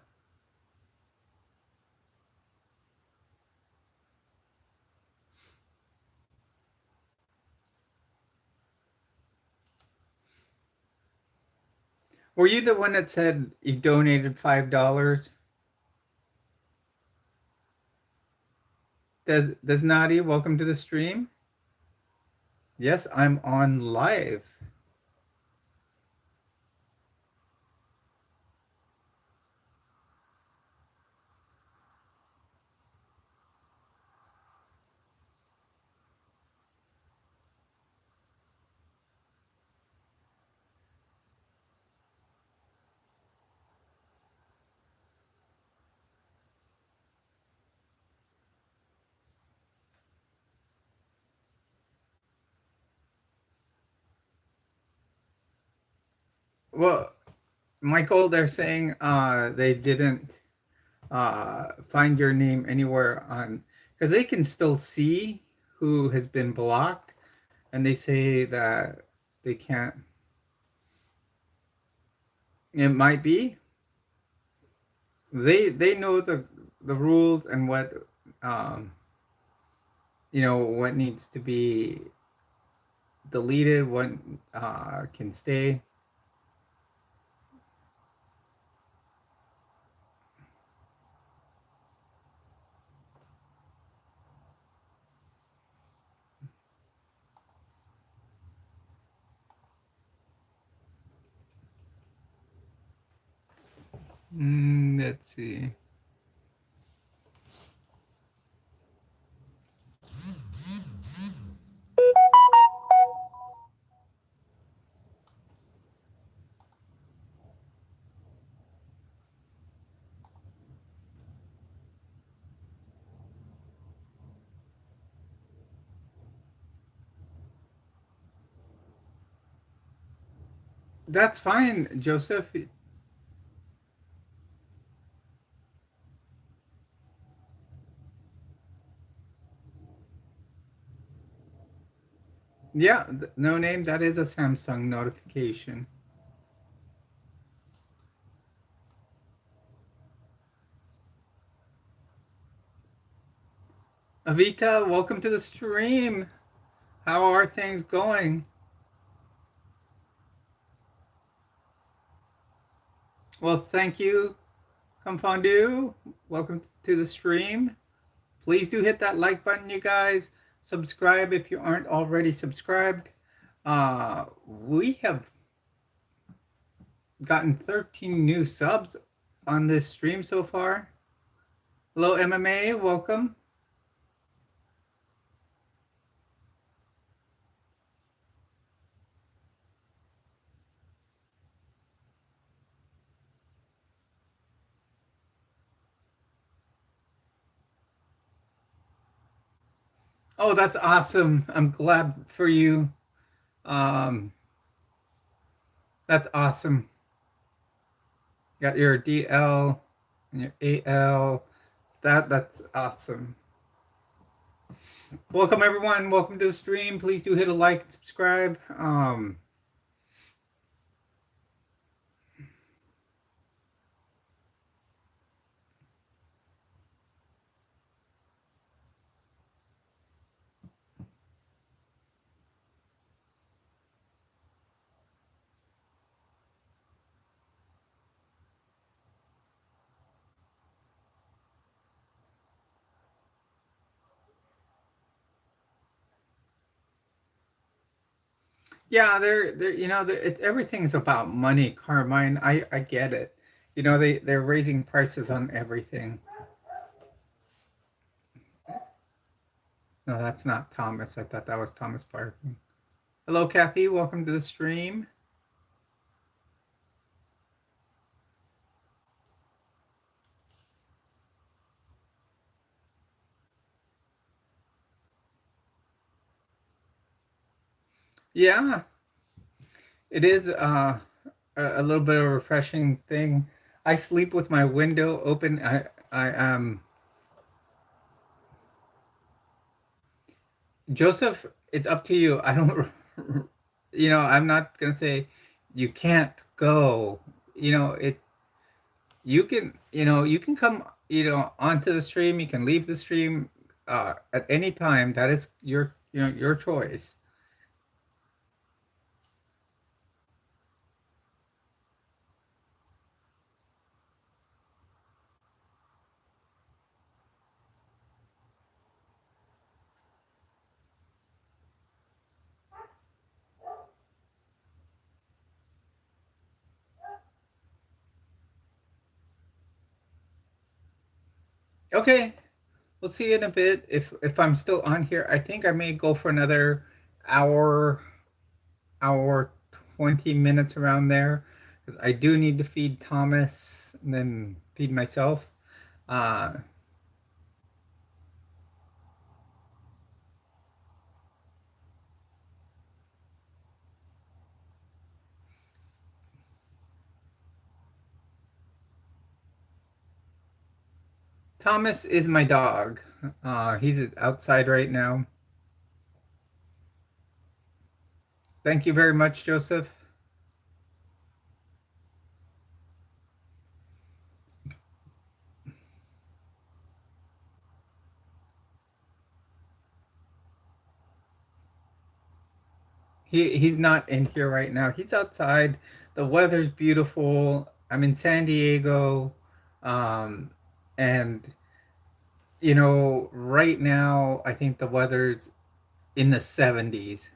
Were you the one that said you donated $5? Does Nadi, welcome to the stream. Yes, I'm on live. Well, Michael, they're saying they didn't find your name anywhere on because they can still see who has been blocked, and they say that they can't. It might be they know the rules and what um, what needs to be deleted, what can stay. Let's see. That's fine, Joseph. Yeah, no name. That is a Samsung notification. Avita, welcome to the stream. How are things going? Well, thank you, Confondu. Welcome to the stream. Please do hit that like button, you guys. Subscribe if you aren't already subscribed. We have gotten 13 new subs on this stream so far. Hello, MMA. Welcome. Oh, that's awesome. I'm glad for you. Um, that's awesome. You got your DL and your AL. That's awesome. Welcome everyone. Welcome to the stream. Please do hit a like and subscribe. Yeah, everything's about money, Carmine. I get it. They're raising prices on everything. No, that's not Thomas. I thought that was Thomas barking. Hello, Kathy. Welcome to the stream. Yeah, it is a little bit of a refreshing thing. I sleep with my window open. I Joseph, it's up to you. I don't I'm not gonna say you can't go. It you can come, onto the stream, you can leave the stream at any time. That is your choice. Okay, we'll see you in a bit. If I'm still on here, I think I may go for another hour, hour 20 minutes around there, because I do need to feed Thomas and then feed myself. Uh, Thomas is my dog. He's outside right now. Thank you very much, Joseph. He's not in here right now. He's outside. The weather's beautiful. I'm in San Diego. Um, and right now I think the weather's in the 70s.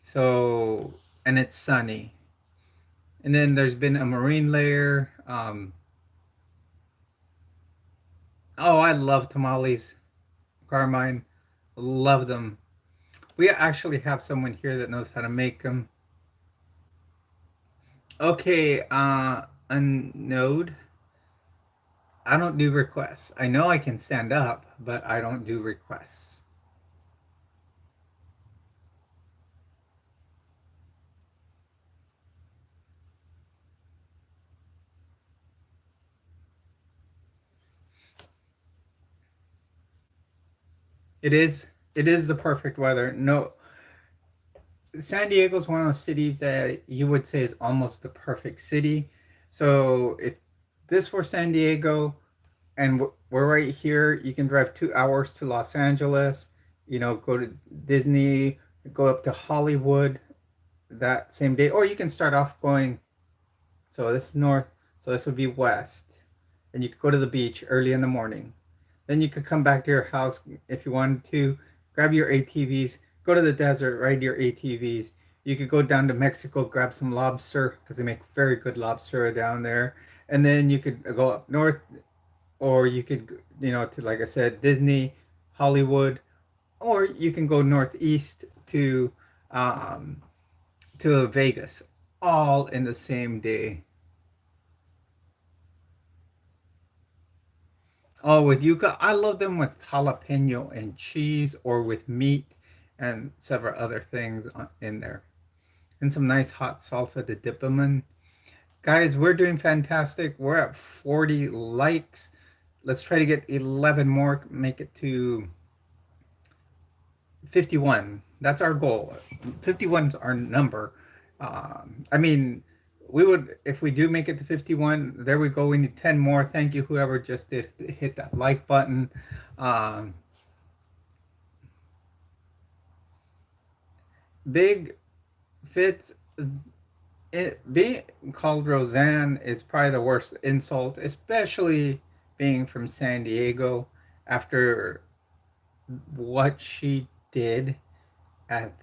So, and it's sunny. And then there's been a marine layer. Oh, I love tamales, Carmine. Love them. We actually have someone here that knows how to make them. Okay, a node. I don't do requests. I know I can stand up, but I don't do requests. It is it is the perfect weather. No, San Diego is one of those cities that you would say is almost the perfect city. So if this were San Diego and we're right here, you can drive 2 hours to Los Angeles, go to Disney, go up to Hollywood that same day, or you can start off going. So this is north, so this would be west, and you could go to the beach early in the morning. Then you could come back to your house if you wanted to, grab your ATVs, go to the desert, ride your ATVs. You could go down to Mexico, grab some lobster because they make very good lobster down there. And then you could go up north, or you could, to, like I said, Disney, Hollywood, or you can go northeast um, to Vegas, all in the same day. Oh, with yuca, I love them with jalapeno and cheese or with meat and several other things in there. And some nice hot salsa to dip them in. Guys, we're doing fantastic. We're at 40 likes. Let's try to get 11 more, make it to 51. That's our goal. 51 is our number. I mean, we would, if we do make it to 51, there we go. We need 10 more. Thank you, whoever just did hit that like button. Um, Big Fitz, being called Roseanne is probably the worst insult, especially being from San Diego after what she did at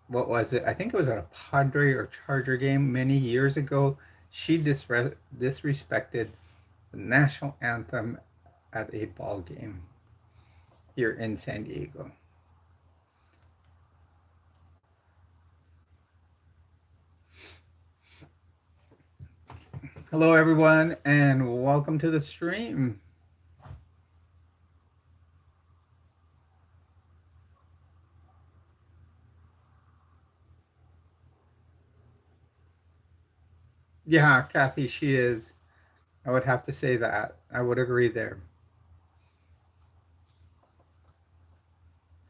what was it? I think it was at a Padre or Charger game many years ago. She disrespected the national anthem at a ball game here in San Diego. Hello, everyone, and welcome to the stream. Yeah, Kathy, she is. I would have to say that. I would agree there.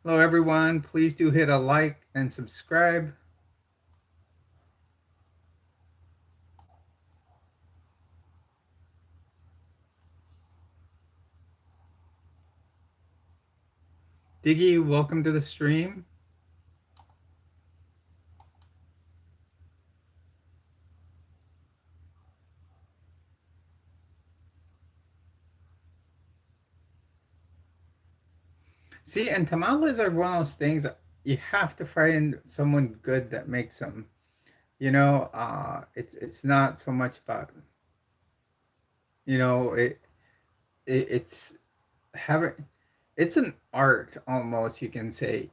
Hello, everyone. Please do hit a like and subscribe. Diggy, welcome to the stream. See, and tamales are one of those things that you have to find someone good that makes them. It's not so much about you know it's having it's an art almost, you can say.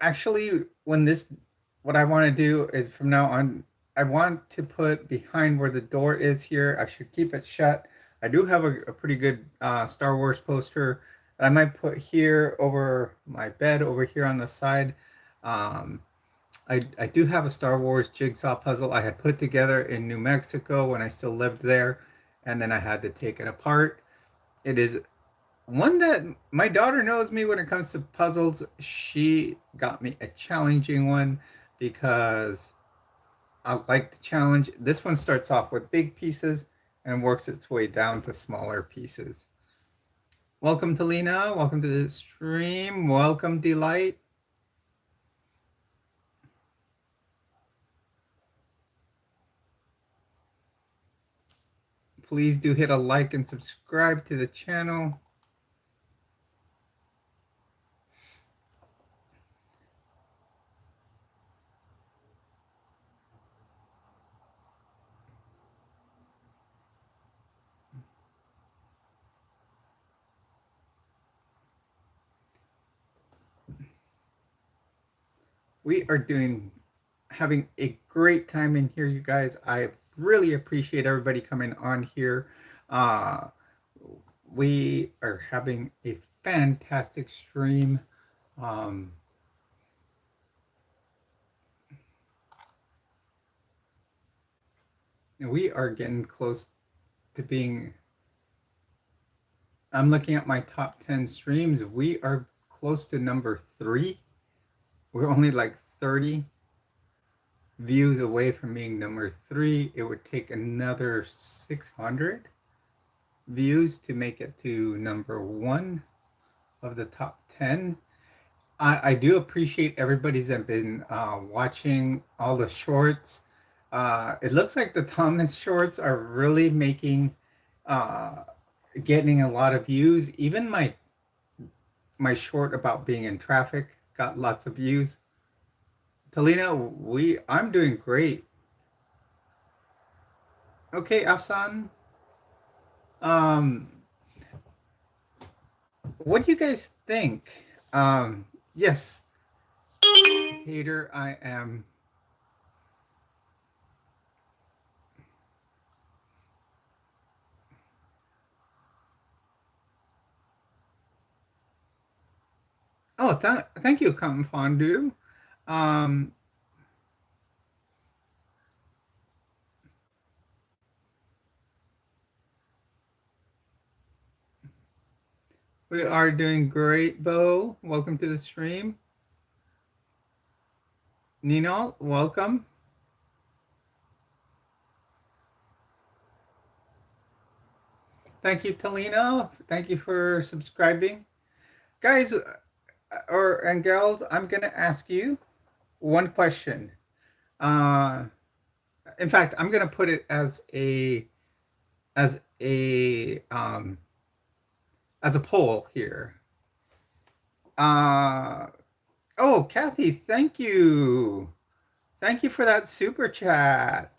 Actually, what I want to do is from now on, I want to put behind where the door is here. I should keep it shut. I do have a pretty good Star Wars poster that I might put here over my bed over here on the side. Um, I do have a Star Wars jigsaw puzzle I had put together in New Mexico when I still lived there, and then I had to take it apart. It is one that my daughter knows me when it comes to puzzles. She got me a challenging one because I like the challenge. This one starts off with big pieces and works its way down to smaller pieces. Welcome to Lena. Welcome to the stream. Welcome, Delight. Please do hit a like and subscribe to the channel. We are having a great time in here, you guys. I really appreciate everybody coming on here. Uh, we are having a fantastic stream. We are getting close to being. I'm looking at my top 10 streams. We are close to number 3. We're only like 30 views away from being number 3. It would take another 600 views to make it to number 1 of the top 10. I do appreciate everybody's that been watching all the shorts. It looks like the Thomas shorts are really getting a lot of views. Even my short about being in traffic got lots of views. Talina, I'm doing great. Okay, Afsan. Um, what do you guys think? Yes, hater, I am. Oh, thank you, Cotton Fondue. Um, we are doing great, Bo. Welcome to the stream. Nino, welcome. Thank you, Talina. Thank you for subscribing. Guys, and gals, I'm going to ask you one question. Uh, in fact, I'm going to put it as a um, as a poll here. Oh, Kathy, thank you. Thank you for that super chat.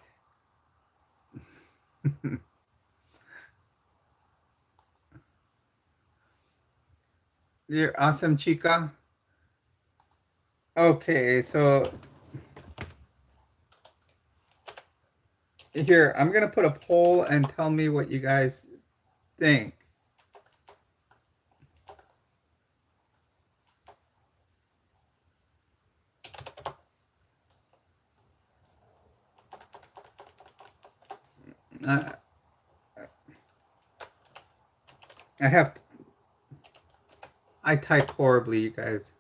You're awesome, Chica. Okay, so here, I'm going to put a poll and tell me what you guys think. I I type horribly, you guys.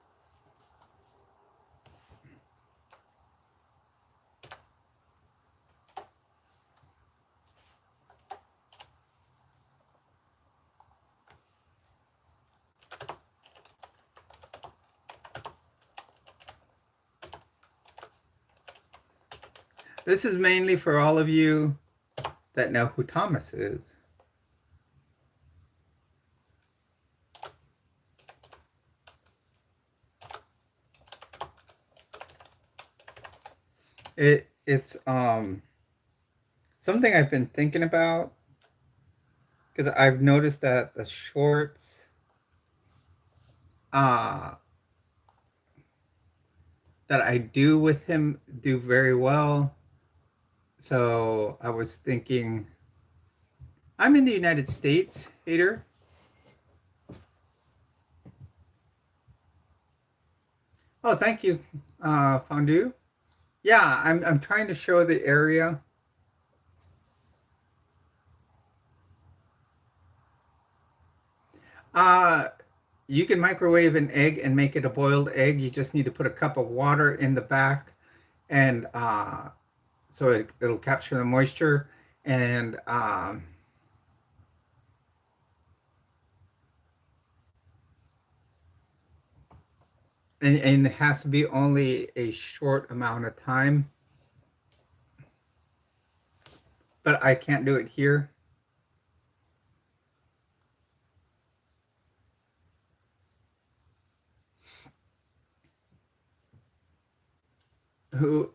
This is mainly for all of you that know who Thomas is. It's something I've been thinking about because I've noticed that the shorts that I do with him do very well. So I was thinking, I'm in the United States, hater. Oh, thank you, Fondue. Yeah, I'm trying to show the area. Uh, you can microwave an egg and make it a boiled egg. You just need to put a cup of water in the back and so it'll capture the moisture and and it has to be only a short amount of time, but I can't do it here. Who,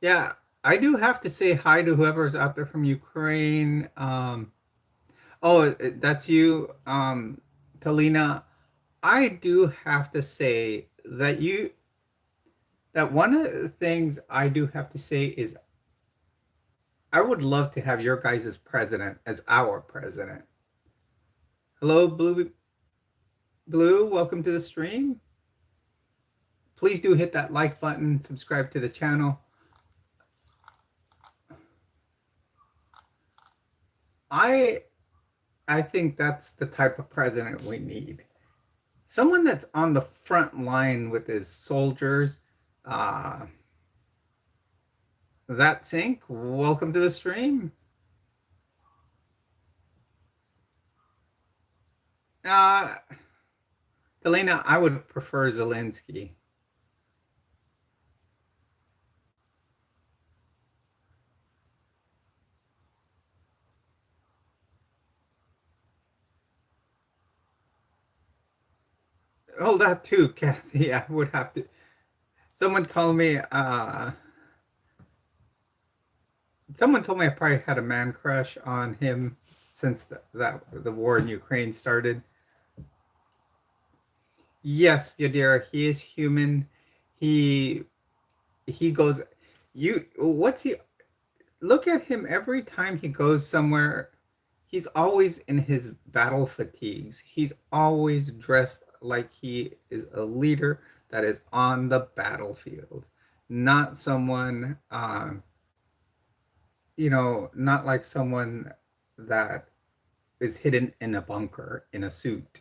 yeah, I do have to say hi to whoever's out there from Ukraine. Oh, that's you, Talina. I do have to say that one of the things I do have to say is I would love to have your guys as president, as our president. Hello, Blue, welcome to the stream. Please do hit that like button, subscribe to the channel. I I think that's the type of president we need. Someone that's on the front line with his soldiers. Uh, that sync, welcome to the stream. Uh, Elena, I would prefer Zelensky. Oh, that too, Kathy. I would have to. Someone told me. Someone told me I probably had a man crush on him since the war in Ukraine started. Yes, Yadira, he is human. He he goes. You what's he? Look at him every time he goes somewhere. He's always in his battle fatigues. He's always dressed like he is a leader that is on the battlefield, not someone, not like someone that is hidden in a bunker in a suit.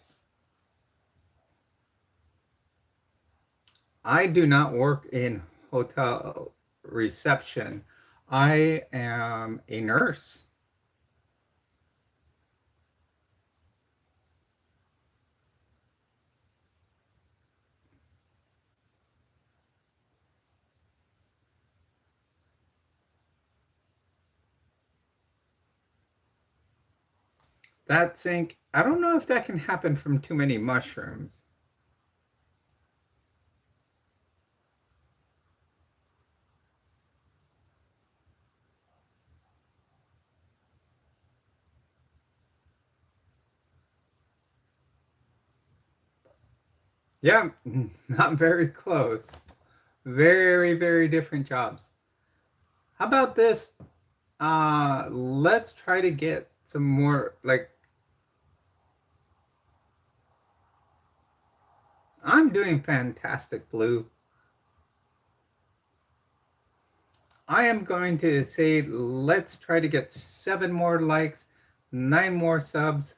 I do not work in hotel reception. I am a nurse. That zinc, I don't know if that can happen from too many mushrooms. Yeah, not very close. Very, very different jobs. How about this? Let's try to get some more like I'm doing fantastic, Blue. I am going to say let's try to get 7 more likes, 9 more subs.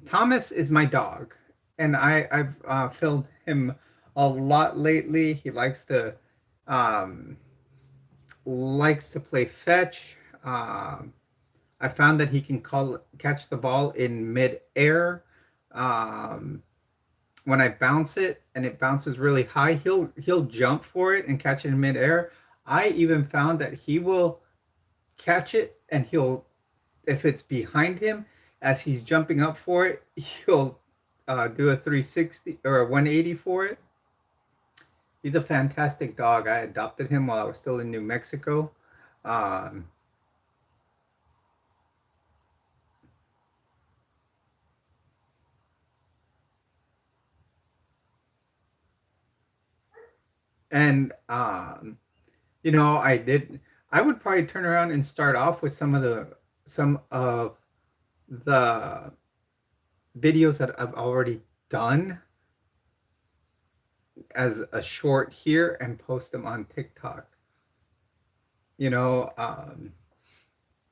Thomas is my dog, and I've filmed him a lot lately. He um, likes to play fetch. I found that he can catch the ball in mid-air. Um, when I bounce it and it bounces really high, he'll jump for it and catch it in midair. I even found that he will catch it and he'll, if it's behind him, as he's jumping up for it, he'll do a 360 or a 180 for it. He's a fantastic dog. I adopted him while I was still in New Mexico. Um, and I would probably turn around and start off with some of the videos that I've already done as a short here and post them on TikTok. You know,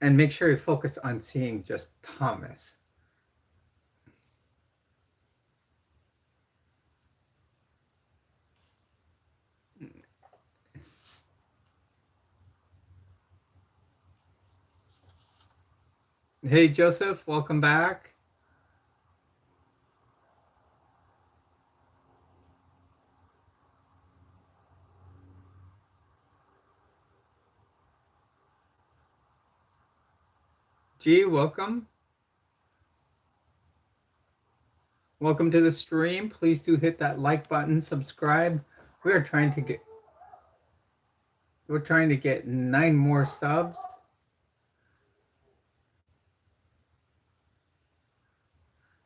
and make sure you focus on seeing just Thomas. Hey, Joseph, welcome back. G, welcome. Welcome to the stream. Please do hit that like button, subscribe. We are trying to get we're trying to get 9 more subs.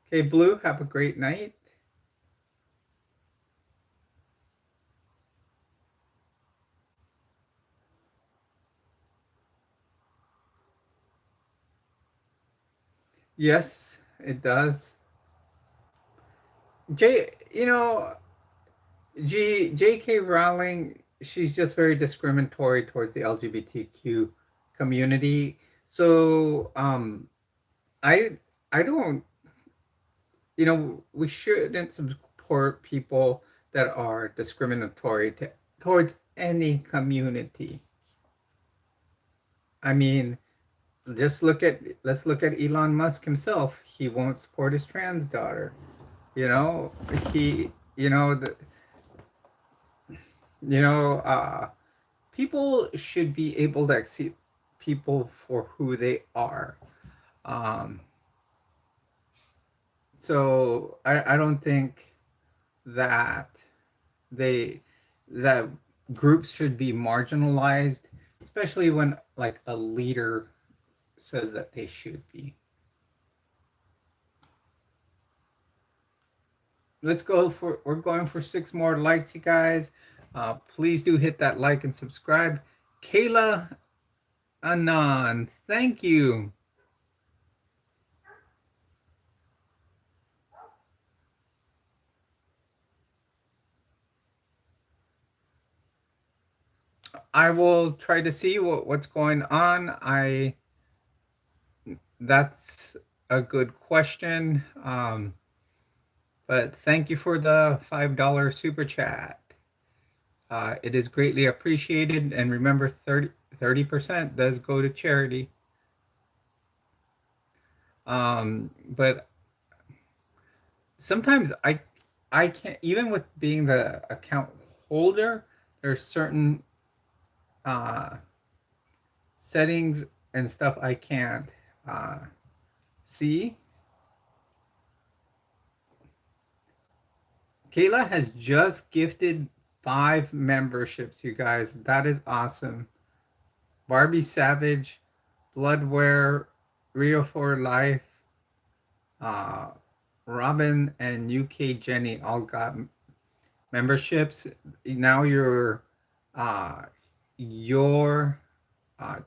Okay, Blue, have a great night. Yes, it does. J.K. Rowling, she's just very discriminatory towards the LGBTQ community. So, I I don't, we shouldn't support people that are discriminatory towards any community. I mean, let's look at Elon Musk himself. He won't support his trans daughter. You know, he, you know, the, you know, people should be able to accept people for who they are. Um, so I don't think that they that groups should be marginalized, especially when like a leader says that they should be. We're going for 6 more likes, you guys. Please do hit that like and subscribe. Kayla Anon, thank you. I will try to see what's going on. That's a good question. But thank you for the $5 super chat. It is greatly appreciated. And remember, 30% does go to charity. But sometimes I can't, even with being the account holder, there's certain settings and stuff I can't see. Kayla has just gifted 5 memberships, you guys. That is awesome. Barbie Savage, Bloodware, Rio for Life, uh, Robin, and UK Jenny all got memberships. Now uh, your uh,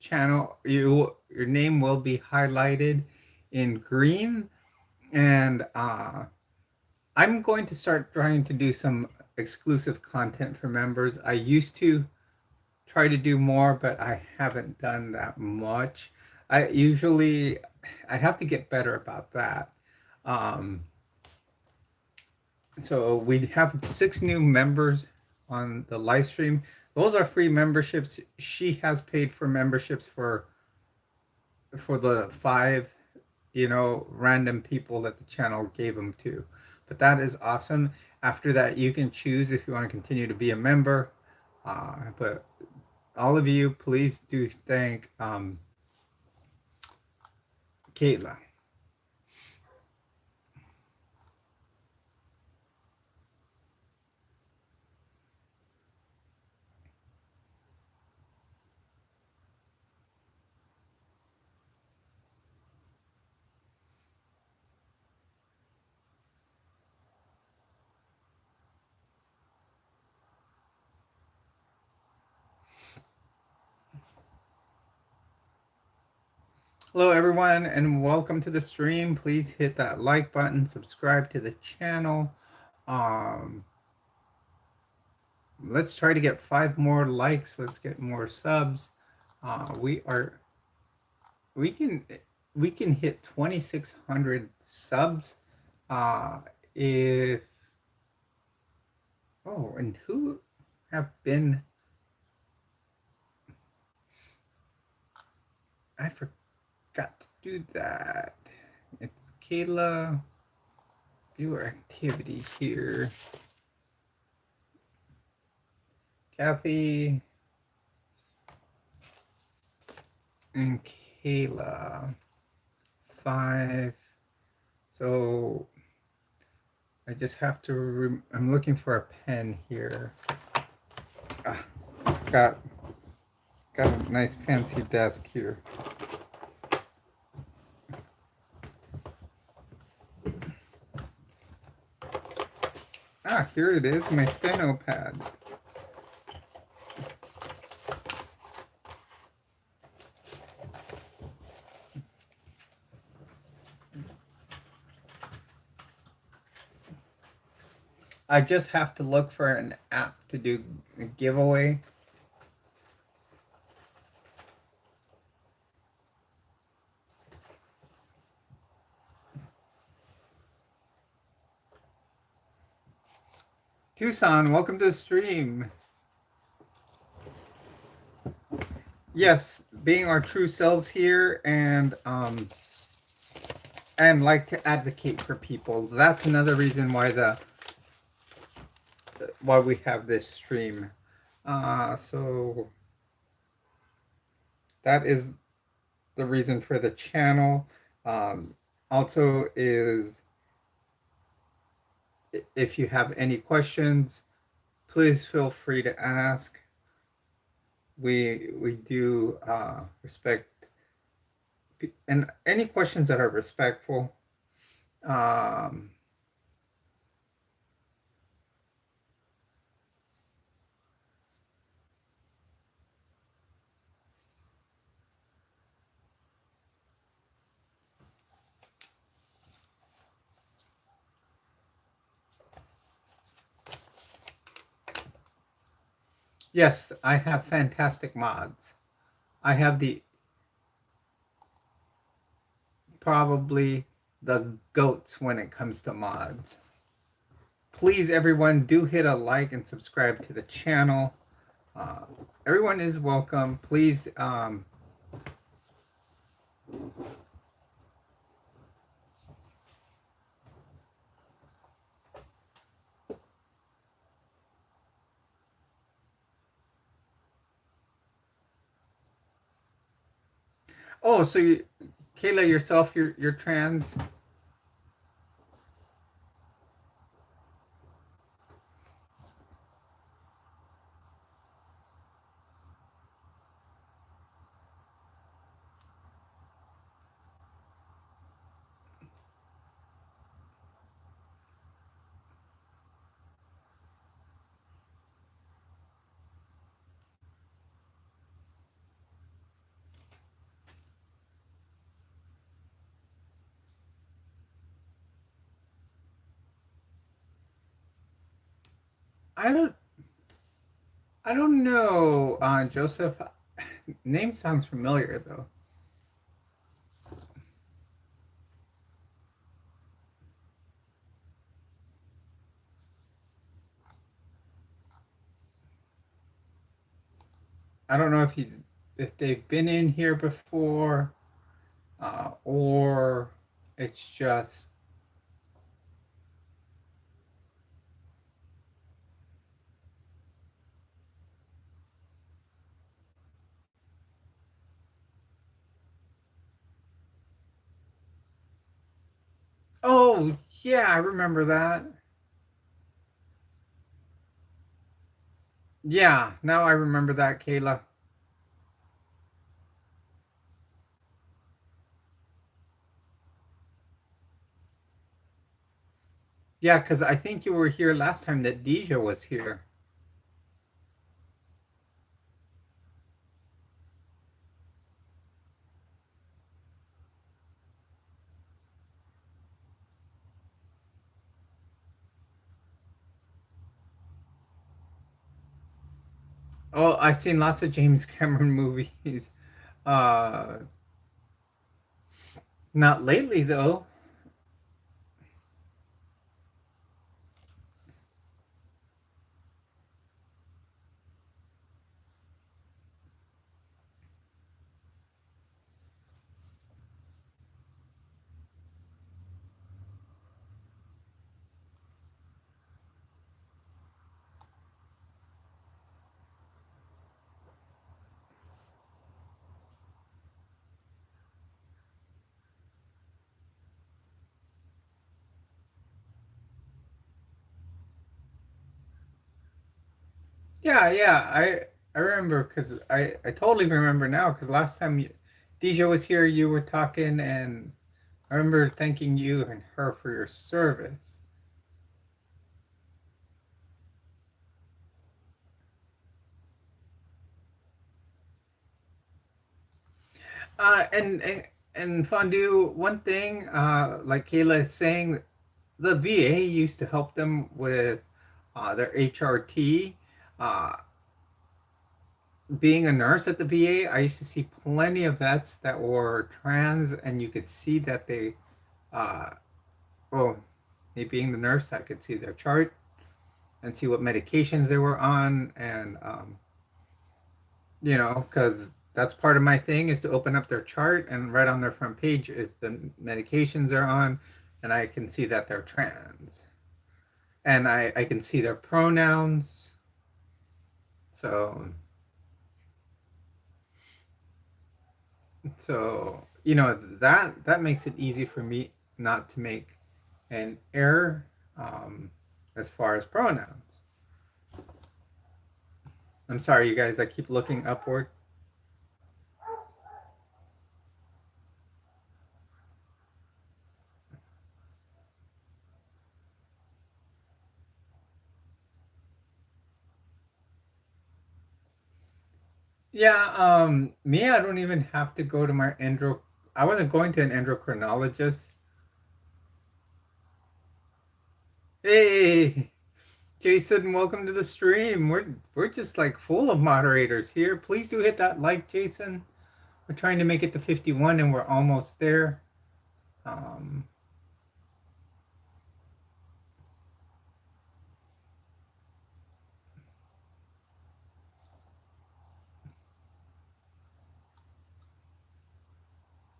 channel, your name will be highlighted in green, and I'm going to start trying to do some exclusive content for members. I used to try to do more, but I haven't done that much. I have to get better about that. Um, so we have 6 new members on the live stream. Those are free memberships. She has paid for memberships for the 5, random people that the channel gave them to. But that is awesome. After that, you can choose if you want to continue to be a member. But all of you, please do thank Kayla. Hello, everyone, and welcome to the stream. Please hit that like button, subscribe to the channel. Um, let's try to get 5 more likes. Let's get more subs. We are we can we can hit 2,600 subs. Uh, if oh, and who have been? I forgot to do that. It's Kayla. Viewer activity here. Kathy and Kayla. 5. So I just have to. I'm looking for a pen here. Ah, got a nice fancy desk here. Ah, here it is, my steno pad. I just have to look for an app to do a giveaway. Tucson, welcome to the stream. Yes, being our true selves here and like to advocate for people. That's another reason why why we have this stream. So that is the reason for the channel. Also is if you have any questions, please feel free to ask. We do respect and any questions that are respectful. Yes, I have fantastic mods. I have probably the goats when it comes to mods. Please, everyone, do hit a like and subscribe to the channel. Everyone is welcome. Please. Oh, so Kayla, yourself, you're trans. I don't. I don't know, Joseph. Name sounds familiar though. I don't know if they've been in here before, or it's just. Oh yeah, I remember that. Yeah, now I remember that, Kayla. Yeah, because I think you were here last time that Deja was here. Oh, I've seen lots of James Cameron movies. Uh, Not lately though. Yeah, yeah. I remember because I totally remember now because last time Deja was here, you were talking, and I remember thanking you and her for your service. And Fondue, one thing, like Kayla is saying, the VA used to help them with their HRT. Uh, Being a nurse at the VA, I used to see plenty of vets that were trans, and you could see that they, uh, well, me being the nurse, I could see their chart and see what medications they were on, and because that's part of my thing is to open up their chart, and right on their front page is the medications they're on, and I can see that they're trans, and I can see their pronouns. So that makes it easy for me not to make an error as far as pronouns. I'm sorry, you guys. I keep looking upward. Yeah, me, I don't even have to go to my endo. I wasn't going to an endocrinologist. Hey, Jason, welcome to the stream. We're just like full of moderators here. Please do hit that like, Jason. We're trying to make it to 51 and we're almost there. Um,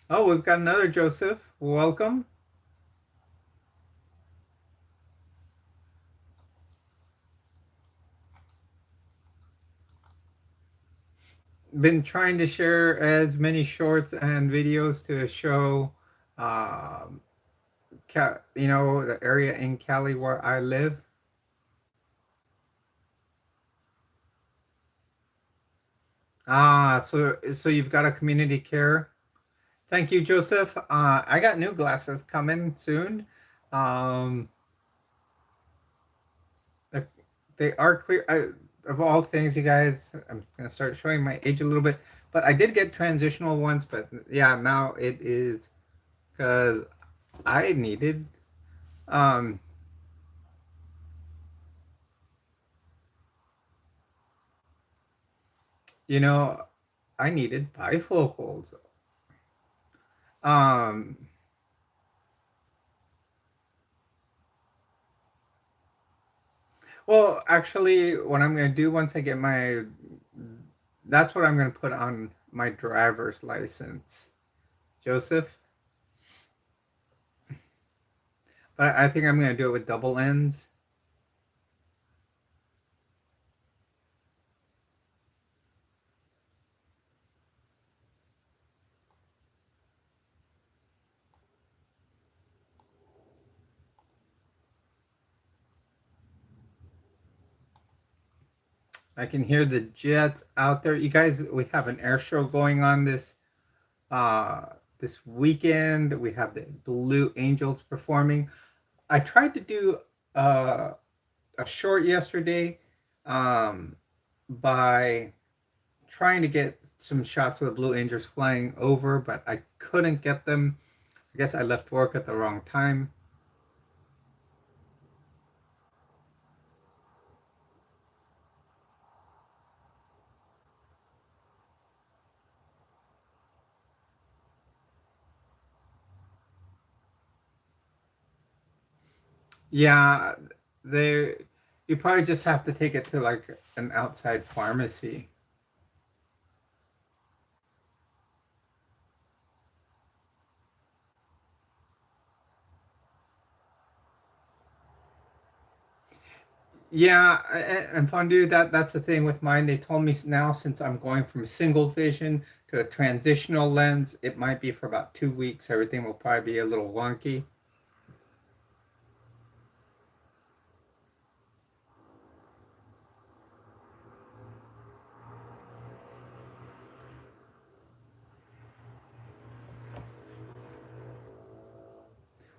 oh, we've got another Joseph. Welcome. Been trying to share as many shorts and videos to show, um, the area in Cali where I live. So you've got a community care. Thank you, Joseph. I got new glasses coming soon. Um, they're- they are clear. Of all things, you guys, I'm gonna start showing my age a little bit. But I did get transitional ones. But yeah, now it is because I needed. Um, you know, I needed bifocals. Um, well, actually, what I'm gonna do once I get that's what I'm gonna put on my driver's license, Joseph. But I think I'm gonna do it with double ends. I can hear the jets out there. You guys, we have an air show going on uh this weekend. We have the Blue Angels performing. I tried to do uh a short yesterday um by trying to get some shots of the Blue Angels flying over, but I couldn't get them. I guess I left work at the wrong time. Yeah, they you probably just have to take it to like an outside pharmacy. Yeah, and fondue, that's the thing with mine. They told me now since I'm going from single vision to a transitional lens, it might be for about 2 weeks. Everything will probably be a little wonky.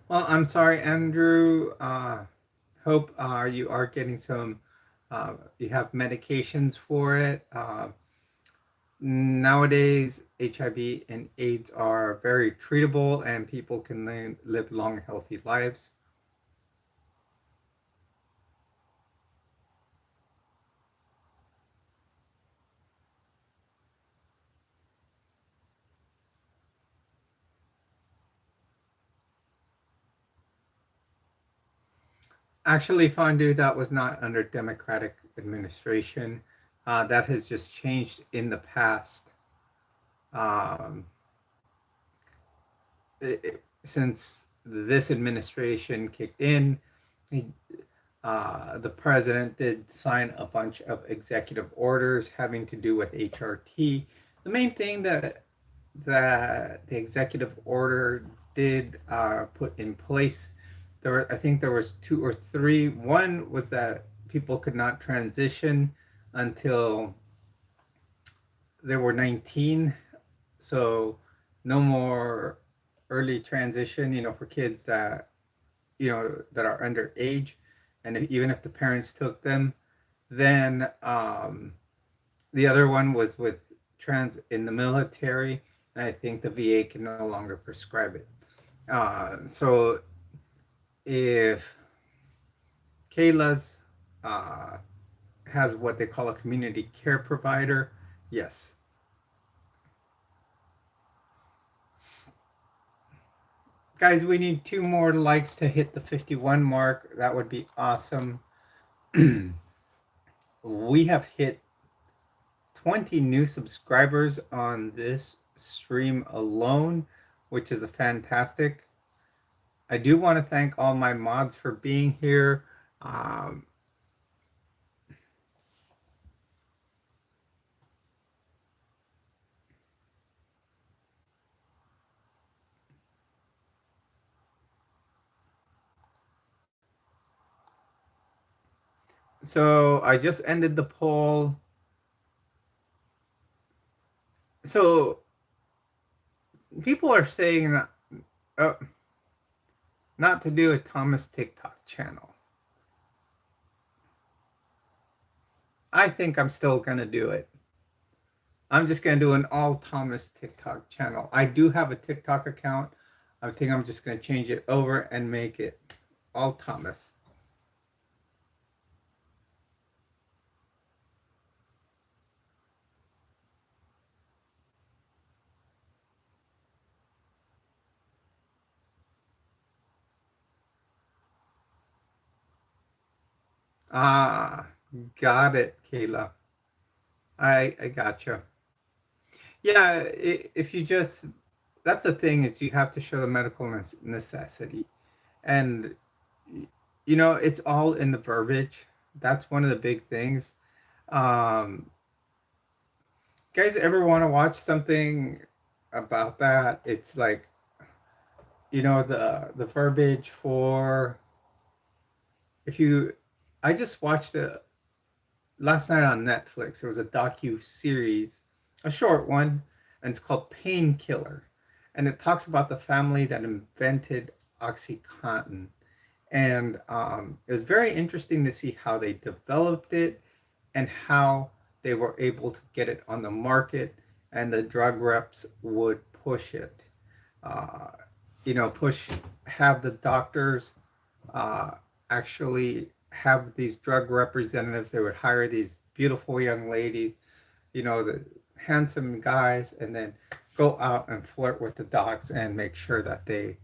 Well, I'm sorry, Andrew. Hope you are getting some. You have medications for it. Nowadays, HIV and AIDS are very treatable, and people can live long, healthy lives. Actually, fondue that was not under Democratic administration. That has just changed in the past. Um, since this administration kicked in, the president did sign a bunch of executive orders having to do with HRT. The main thing that the executive order did put in place, I think there was two or three. One was that people could not transition until they were 19, so no more early transition. For kids that are underage, and even if the parents took them, then the other one was with trans in the military, and I think the VA can no longer prescribe it. So if Kayla's uh, has what they call a community care provider, yes. Guys, we need two more likes to hit the 51 mark. That would be awesome. We have hit 20 new subscribers on this stream alone, which is a fantastic. I do want to thank all my mods for being here. Um, so I just ended the poll. So people are saying uh, not to do a Thomas TikTok channel. I think I'm still gonna do it. I'm just gonna do an all Thomas TikTok channel. I do have a TikTok account. I think I'm just gonna change it over and make it all Thomas. Ah, got it, Kayla. I gotcha. Yeah, if you just that's the thing is you have to show the medical necessity, and it's all in the verbiage. That's one of the big things. Um, guys, ever want to watch something about that? It's like the verbiage for if you. I just watched it last night on Netflix. It was a docu series, a short one, and it's called Painkiller, and it talks about the family that invented OxyContin, and it was very interesting to see how they developed it and how they were able to get it on the market, and the drug reps would push it. Uh, push have the doctors uh, actually have these drug representatives. They would hire these beautiful young ladies, the handsome guys, and then go out and flirt with the docs and make sure that they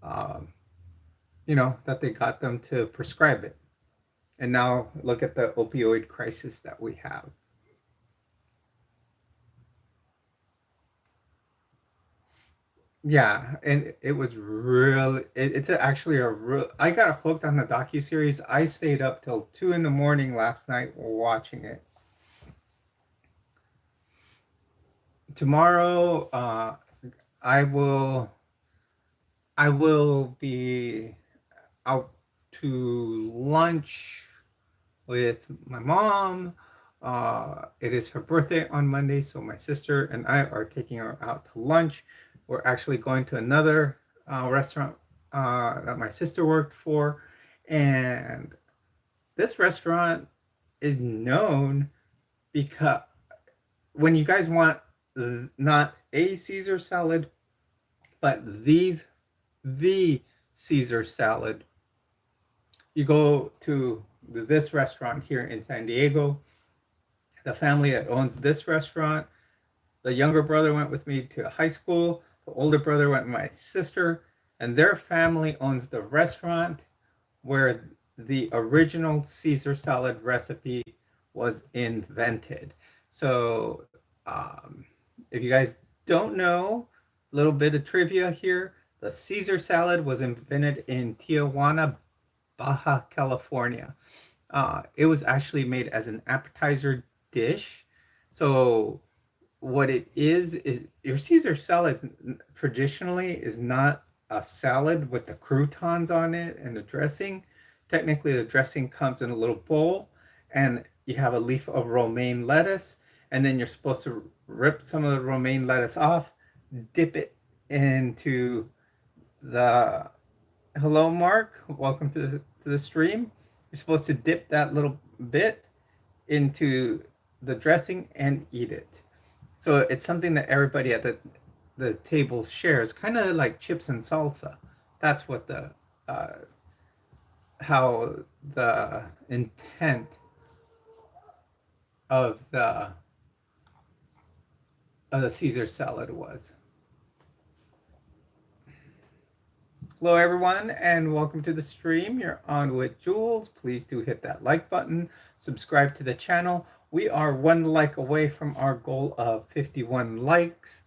um, that they got them to prescribe it. And now look at the opioid crisis that we have. Yeah, and it was really it's actually a real I got hooked on the docu-series. I stayed up till 2 in the morning last night watching it. Tomorrow, I will I will be out to lunch with my mom. It is her birthday on Monday, so my sister and I are taking her out to lunch. We're actually going to another restaurant that my sister worked for, and this restaurant is known because when you guys want not a Caesar salad, but the Caesar salad, you go to this restaurant here in San Diego. The family that owns this restaurant, the younger brother went with me to high school. The older brother went with my sister, and their family owns the restaurant where the original Caesar salad recipe was invented. So, if you guys don't know, a little bit of trivia here. The Caesar salad was invented in Tijuana, Baja California. It was actually made as an appetizer dish. So what it is your Caesar salad traditionally is not a salad with the croutons on it and the dressing. Technically, the dressing comes in a little bowl, and you have a leaf of romaine lettuce, and then you're supposed to rip some of the romaine lettuce off, dip it into the hello, Mark. Welcome to the stream. You're supposed to dip that little bit into the dressing and eat it. So it's something that everybody at the table shares, kind of like chips and salsa. That's what the how the intent of the Caesar salad was. Hello, everyone, and welcome to the stream. You're on with Jules. Please do hit that like button, subscribe to the channel. We are one like away from our goal of 51 likes.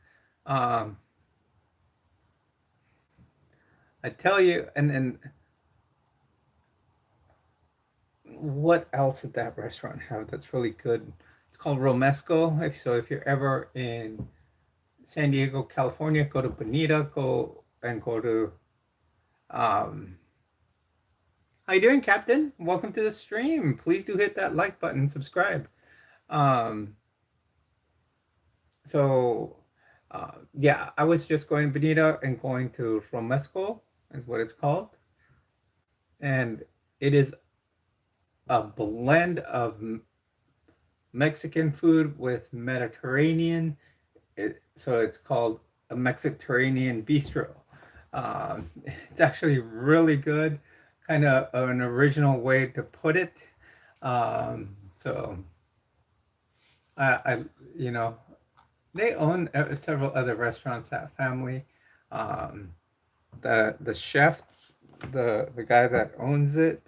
I tell you, and then what else did that restaurant have that's really good? It's called Romesco. If you're ever in San Diego, California, go to Bonita, go to how you doing, Captain? Welcome to the stream. Please do hit that like button, subscribe. Um, so, yeah, I was just going to Bonita and going to Romesco, is what it's called. And it is a blend of Mexican food with Mediterranean. So it's called a Mediterranean bistro. It's actually really good, kind of an original way to put it. So I they own several other restaurants. That family, the chef, the guy that owns it,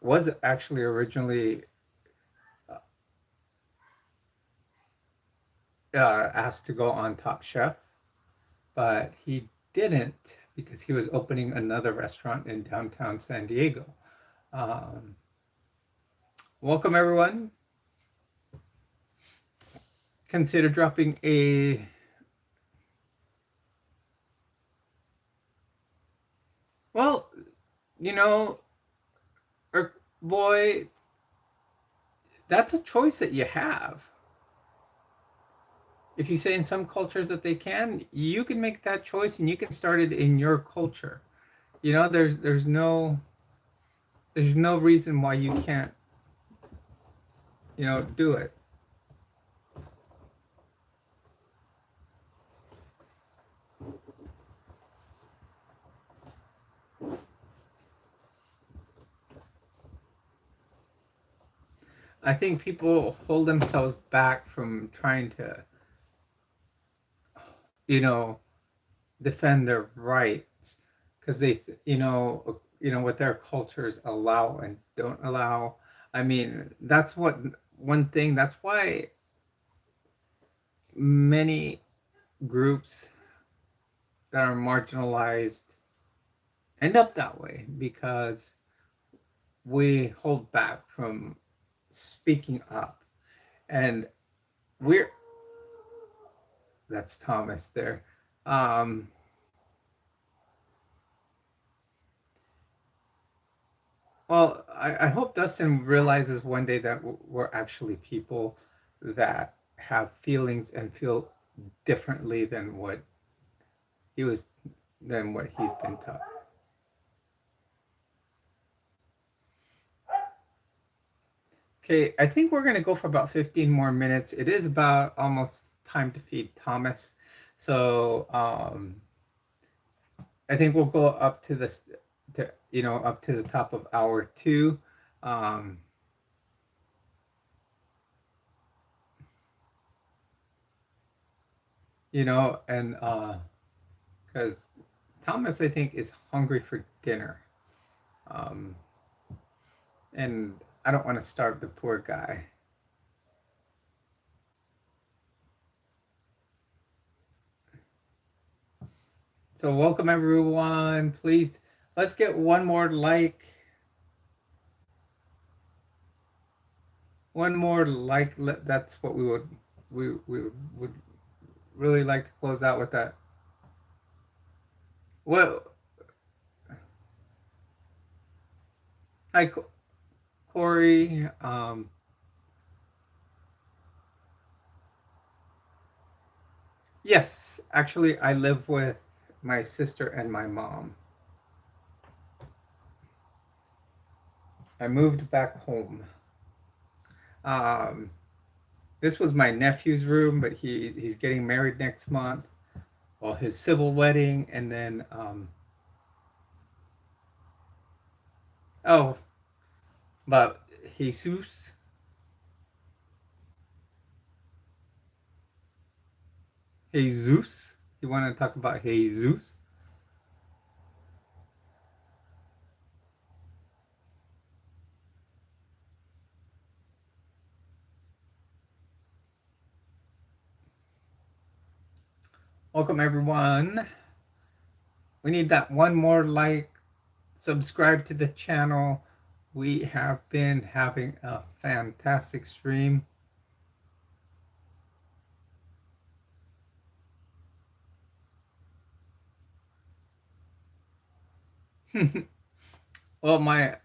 was actually originally asked to go on Top Chef, but he didn't because he was opening another restaurant in downtown San Diego. Um, Welcome, everyone. Consider dropping a well, or boy, that's a choice that you have. If you say in some cultures that they can, you can make that choice and you can start it in your culture. There's no reason why you can't, do it. I think people hold themselves back from trying to, you know, defend their rights because they, what their cultures allow and don't allow. I mean, that's what one thing. That's why many groups that are marginalized end up that way because we hold back from speaking up. And we're that's Thomas there. Um, well, I hope Dustin realizes one day that we're actually people that have feelings and feel differently he was than what he's been taught. Okay, I think we're gonna go for about 15 more minutes. It is about almost time to feed Thomas, so I think we'll go up to this, up to the top of hour two. Um, and because Thomas, I think, is hungry for dinner, um, and I don't want to starve the poor guy. So welcome everyone. Please, let's get one more like. One more like. That's what we would really like to close out with that. Well, hi Corey. Yes, actually, I live with my sister and my mom. I moved back home. Um, this was my nephew's room, but he's getting married next month. Well, his civil wedding, and then oh, but Jesus, Jesus. You want to talk about Jesus? Welcome everyone. We need that one more like. Subscribe to the channel. We have been having a fantastic stream. Well, my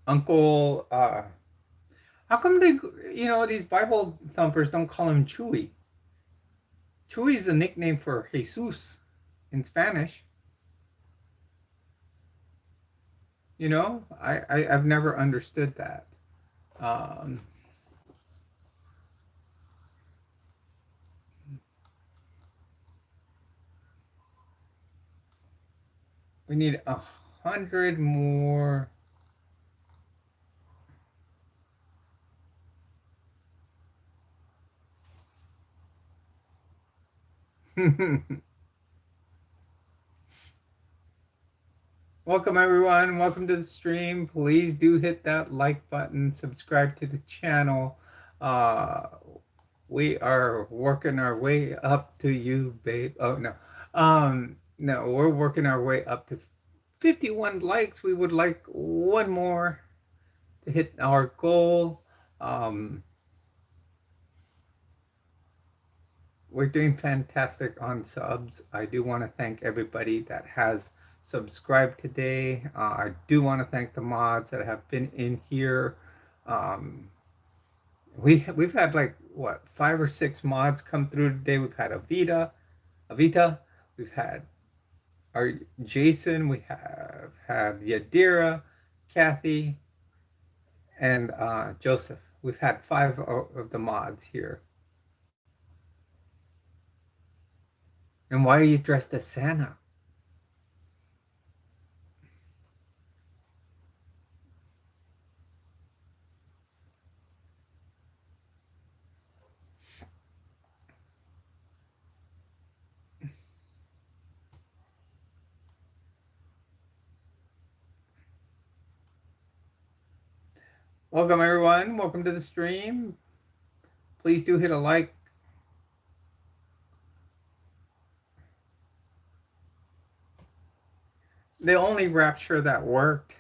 uncle, how come these Bible thumpers don't call him Chewy? Chewy is a nickname for Jesus in Spanish. I've never understood that. Um, we need 100 more. Welcome everyone. Welcome to the stream. Please do hit that like button. Subscribe to the channel. Uh, we are working our way up to you, babe. Oh no, no, we're working our way up to 51 likes. We would like one more to hit our goal. Um, we're doing fantastic on subs. I do want to thank everybody that has subscribed today. I do want to thank the mods that have been in here. Um, we've had like what 5 or 6 mods come through today. We've had Avita, we've had our Jason, we have had Yadira, Kathy, and Joseph. We've had 5 of the mods here. And why are you dressed as Santa? Welcome, everyone. Welcome to the stream. Please do hit a like. The only rapture that worked,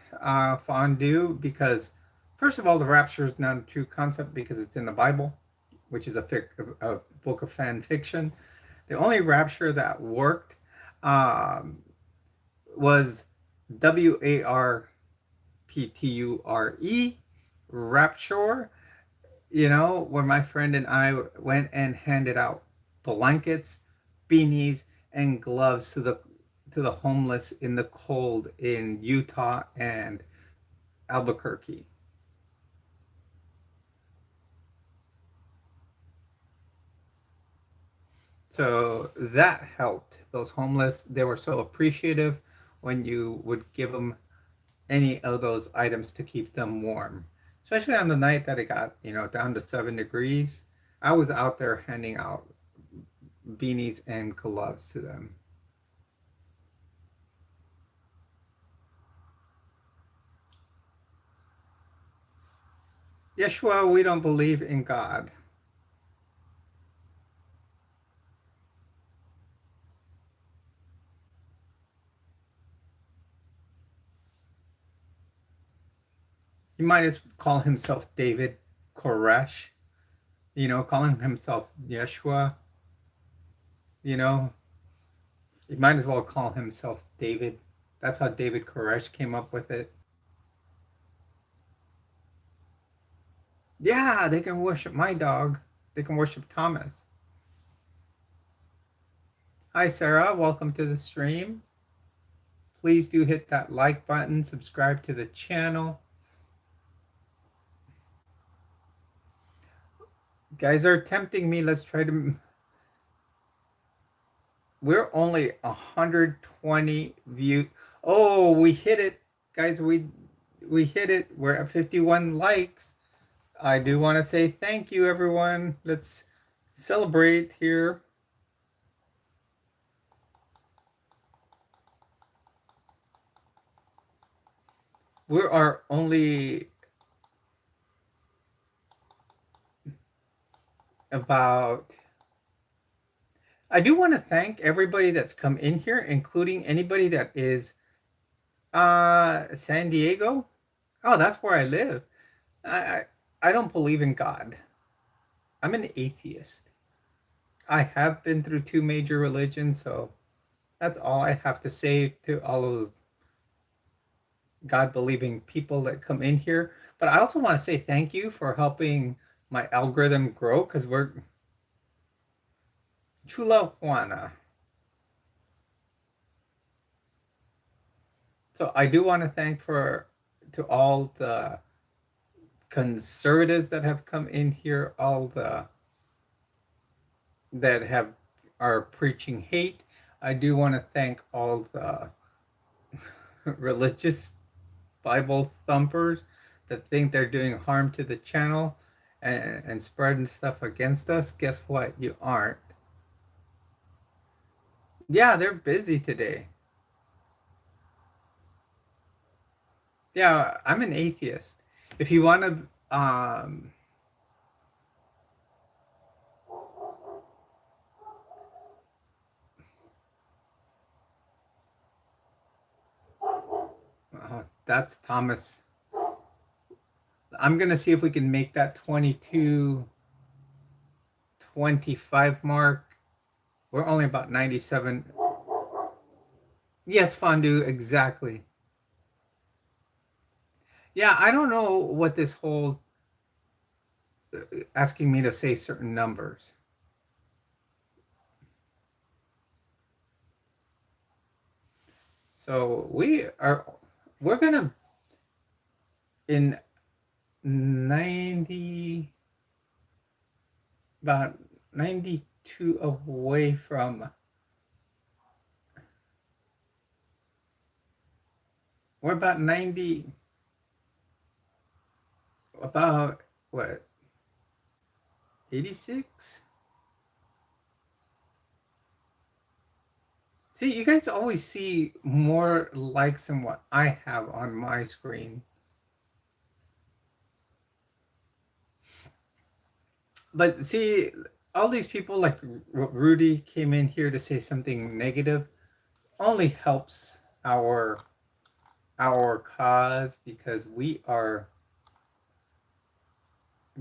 fondue, because first of all, the rapture is not a true concept because it's in the Bible, which is a book of fan fiction. The only rapture that worked um, was WARPTURE, rapture. Where my friend and I went and handed out blankets, beanies, and gloves to the homeless in the cold in Utah and Albuquerque. So that helped. Those homeless, they were so appreciative when you would give them any of those items to keep them warm. Especially on the night that it got, down to 7 degrees. I was out there handing out beanies and gloves to them. Yeshua, we don't believe in God. He might as well call himself David Koresh, calling himself Yeshua, you know, he might as well call himself David. That's how David Koresh came up with it. Yeah, they can worship my dog. They can worship Thomas. Hi, Sarah. Welcome to the stream. Please do hit that like button, subscribe to the channel. Guys are tempting me. Let's try to. We're only 120 views. Oh, we hit it, guys. We hit it. We're at 51 likes. I do want to say thank you, everyone. Let's celebrate here. We are only about. I do want to thank everybody that's come in here, including anybody that is San Diego. Oh, that's where I live. I I, I don't believe in God. I'm an atheist. I have been through two major religions, so that's all I have to say to all those God believing people that come in here. But I also want to say thank you for helping my algorithm grow because we're Chula Juana. So I do want to thank for to all the conservatives that have come in here, all the that have are preaching hate. I do want to thank all the religious Bible thumpers that think they're doing harm to the channel and spreading stuff against us. Guess what? You aren't. Yeah, they're busy today. Yeah, I'm an atheist. If you want to, that's Thomas. I'm gonna see if we can make that 22:25 mark. We're only about 97. Yes, fondue, exactly. Yeah, I don't know what this whole asking me to say certain numbers. So we're gonna in 90 about 92 away from we're about 90 about what 86. See, you guys always see more likes than what I have on my screen. But see, all these people like Rudy came in here to say something negative only helps our cause because we are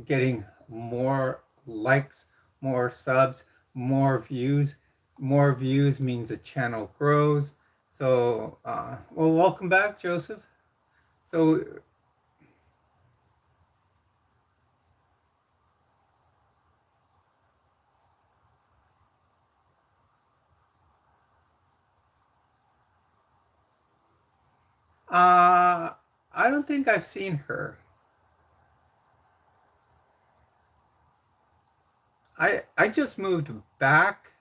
getting more likes, more subs, more views. More views means the channel grows. So, well, welcome back, Joseph. So, uh, I don't think I've seen her. I just moved back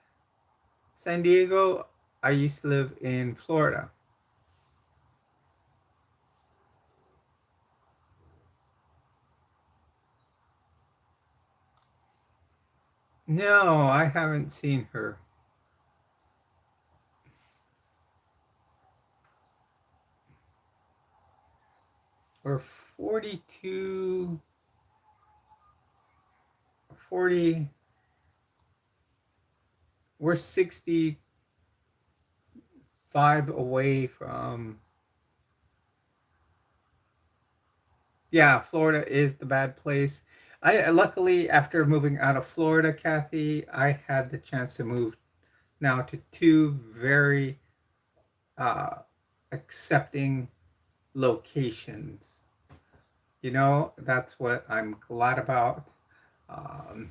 San Diego. I used to live in Florida. No, I haven't seen her. We're 42, 40, we're 65 away from, yeah, Florida is the bad place. I luckily, after moving out of Florida, Kathy, I had the chance to move now to two very uh, accepting locations. You know, that's what I'm glad about. Um,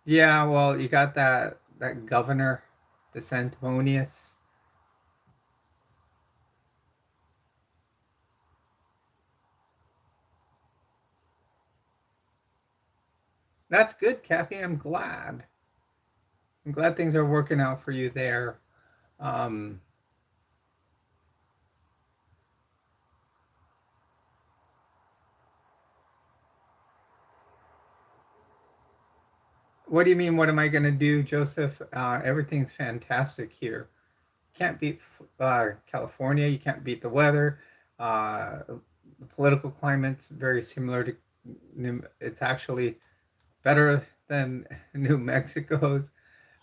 yeah, well, you got that governor, DeSantimonious. That's good, Kathy. I'm glad. I'm glad things are working out for you there. Um, what do you mean? What am I going to do, Joseph? Everything's fantastic here. Can't beat California. You can't beat the weather. The political climate's very similar to It's actually better than New Mexico's.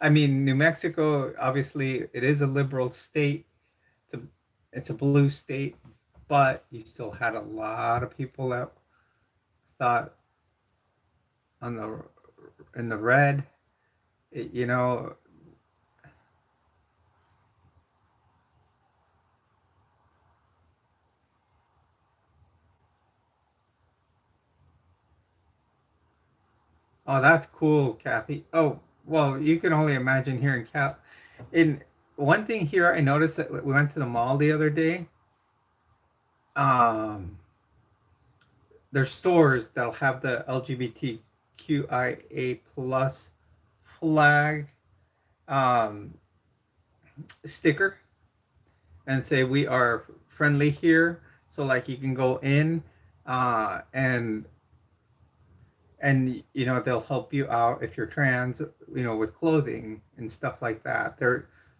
I mean, New Mexico, obviously, it is a liberal state. It's a, it's a blue state, but you still had a lot of people that thought on the in the red. You know, oh, that's cool, Kathy. Oh, well, you can only imagine here in Cal. In one thing here, I noticed that we went to the mall the other day. Um, there's stores that'll have the LGBTQIA plus flag um, sticker and say we are friendly here. So like you can go in and you know they'll help you out if you're trans, you know, with clothing and stuff like that.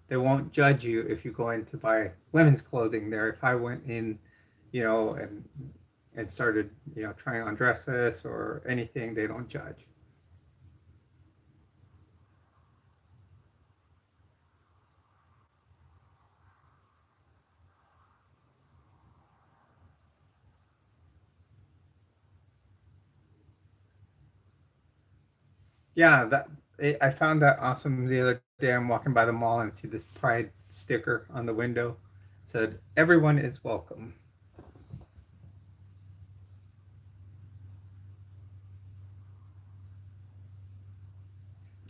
They won't judge you if you go in to buy women's clothing there. If I went in, you know, and started, you know, trying on dresses or anything, they don't judge. Yeah, I found that awesome the other day. I'm walking by the mall and see this pride sticker on the window. It said everyone is welcome.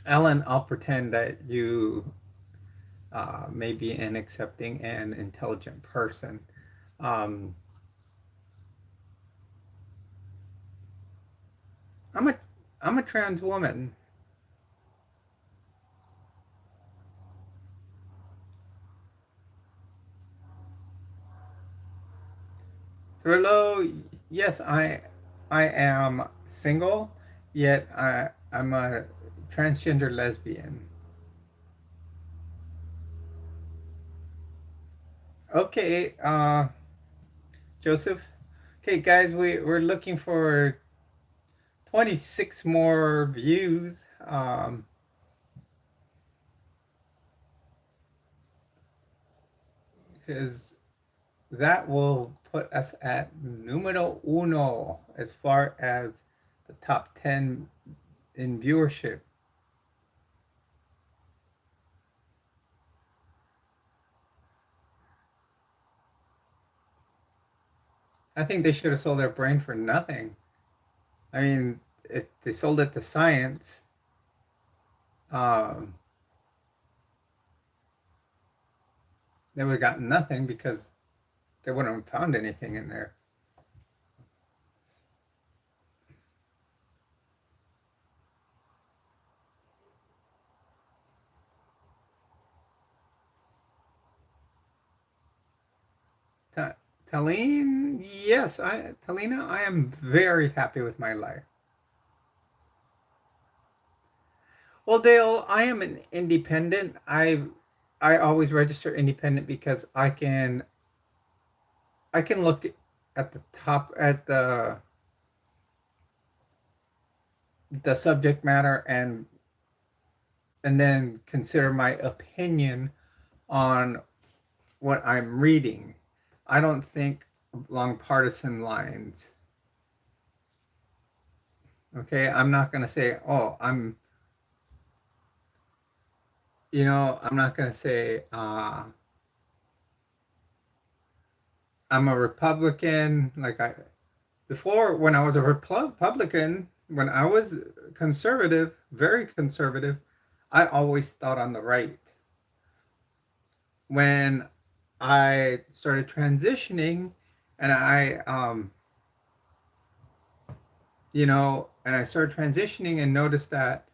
Ellen, I'll pretend that you may be an accepting and intelligent person. Um, I'm a I'm a trans woman. Thrillo, yes, I am single, yet I'm a transgender lesbian. Okay, Joseph, Okay, guys, we're looking for 26 more views. Because that will put us at numero uno as far as the top 10 in viewership. I think they should have sold their brain for nothing. I mean, if they sold it to science, um, they would have gotten nothing because they wouldn't have found anything in there. Talene, yes, Talina, I am very happy with my life. Well, Dale, I am an independent. I always register independent because I can look at the top at the subject matter and then consider my opinion on what I'm reading. I don't think along partisan lines. Okay, I'm not going to say, "Oh, I'm not going to say I'm a Republican like I before when I was a Republican, when I was conservative, very conservative, I always thought on the right. When I started transitioning and and I started transitioning and noticed that,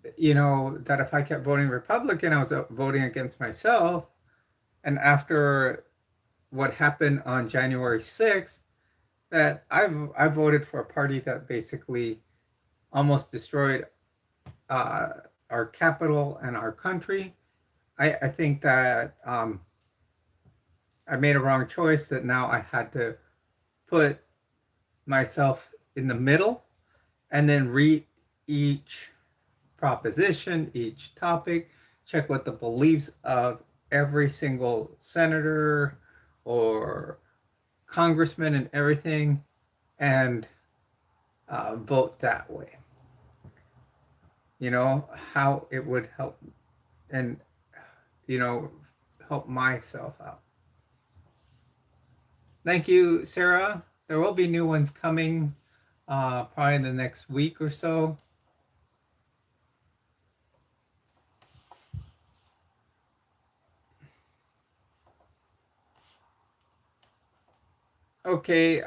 that if I kept voting Republican, I was voting against myself. And after what happened on January 6th, that I voted for a party that basically almost destroyed uh, our capital and our country. I think that I made a wrong choice, that now I had to put myself in the middle and then read each proposition, each topic, check what the beliefs of every single senator or congressman and everything, and vote that way. How it would help and, you know, help myself out. Thank you, Sarah. There will be new ones coming probably in the next week or so. Okay.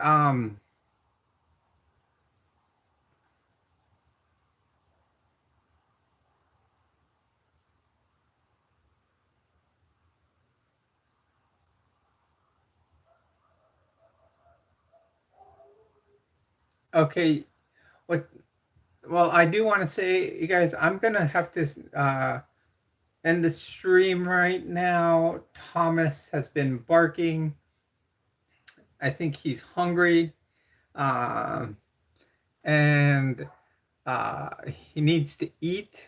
Okay. What? Well, I do want to say, you guys, I'm gonna have to end the stream right now. Thomas has been barking. I think he's hungry, um, and he needs to eat.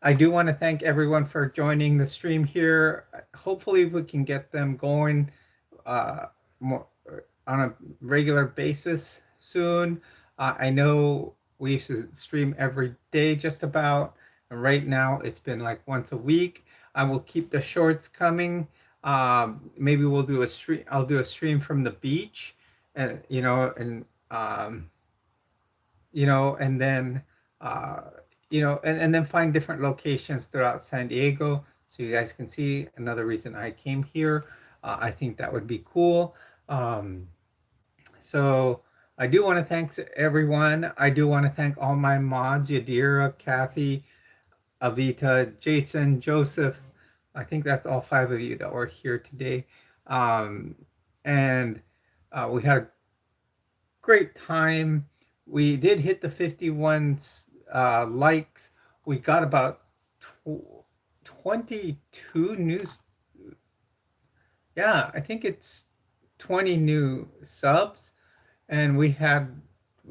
I do want to thank everyone for joining the stream here. Hopefully, we can get them going uh, more on a regular basis soon. I know we used to stream every day, just about. And right now, it's been like once a week. I will keep the shorts coming. Maybe we'll do a stream. I'll do a stream from the beach, and and then uh, and then find different locations throughout San Diego so you guys can see. Another reason I came here. I think that would be cool. So I do want to thank everyone. I do want to thank all my mods: Yadira, Kathy, Avita, Jason, Joseph. I think that's all 5 of you that were here today. Um, and we had a great time. We did hit the 51 likes. We got about 22 news. Yeah, I think it's 20 new subs, and we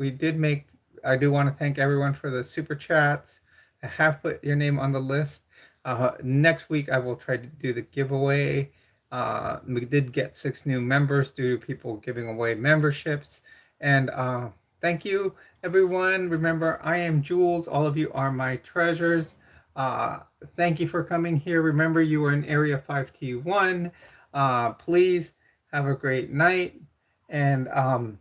did make. I do want to thank everyone for the super chats. I have put your name on the list. Next week I will try to do the giveaway. We did get 6 new members due to people giving away memberships, and thank you everyone. Remember, I am Jules. All of you are my treasures. Uh, Thank you for coming here. Remember, you are in Area 5T1. Please have a great night, and I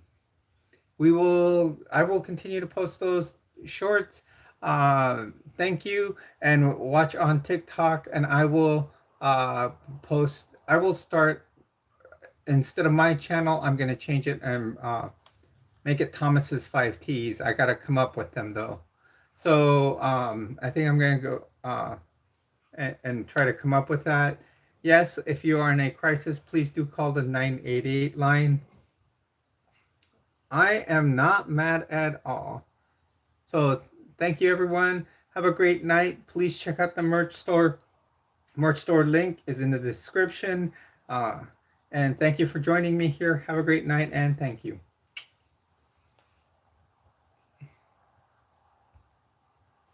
will continue to post those shorts. Thank you, and watch on TikTok, and I will post. I will start, instead of my channel, I'm gonna change it and make it Thomas's 5Ts. I gotta come up with them though. So I think I'm gonna go and try to come up with that. Yes, if you are in a crisis, please do call the 988 line. I am not mad at all. So thank you, everyone. Have a great night. Please check out the merch store. Merch store link is in the description. And thank you for joining me here. Have a great night, and thank you.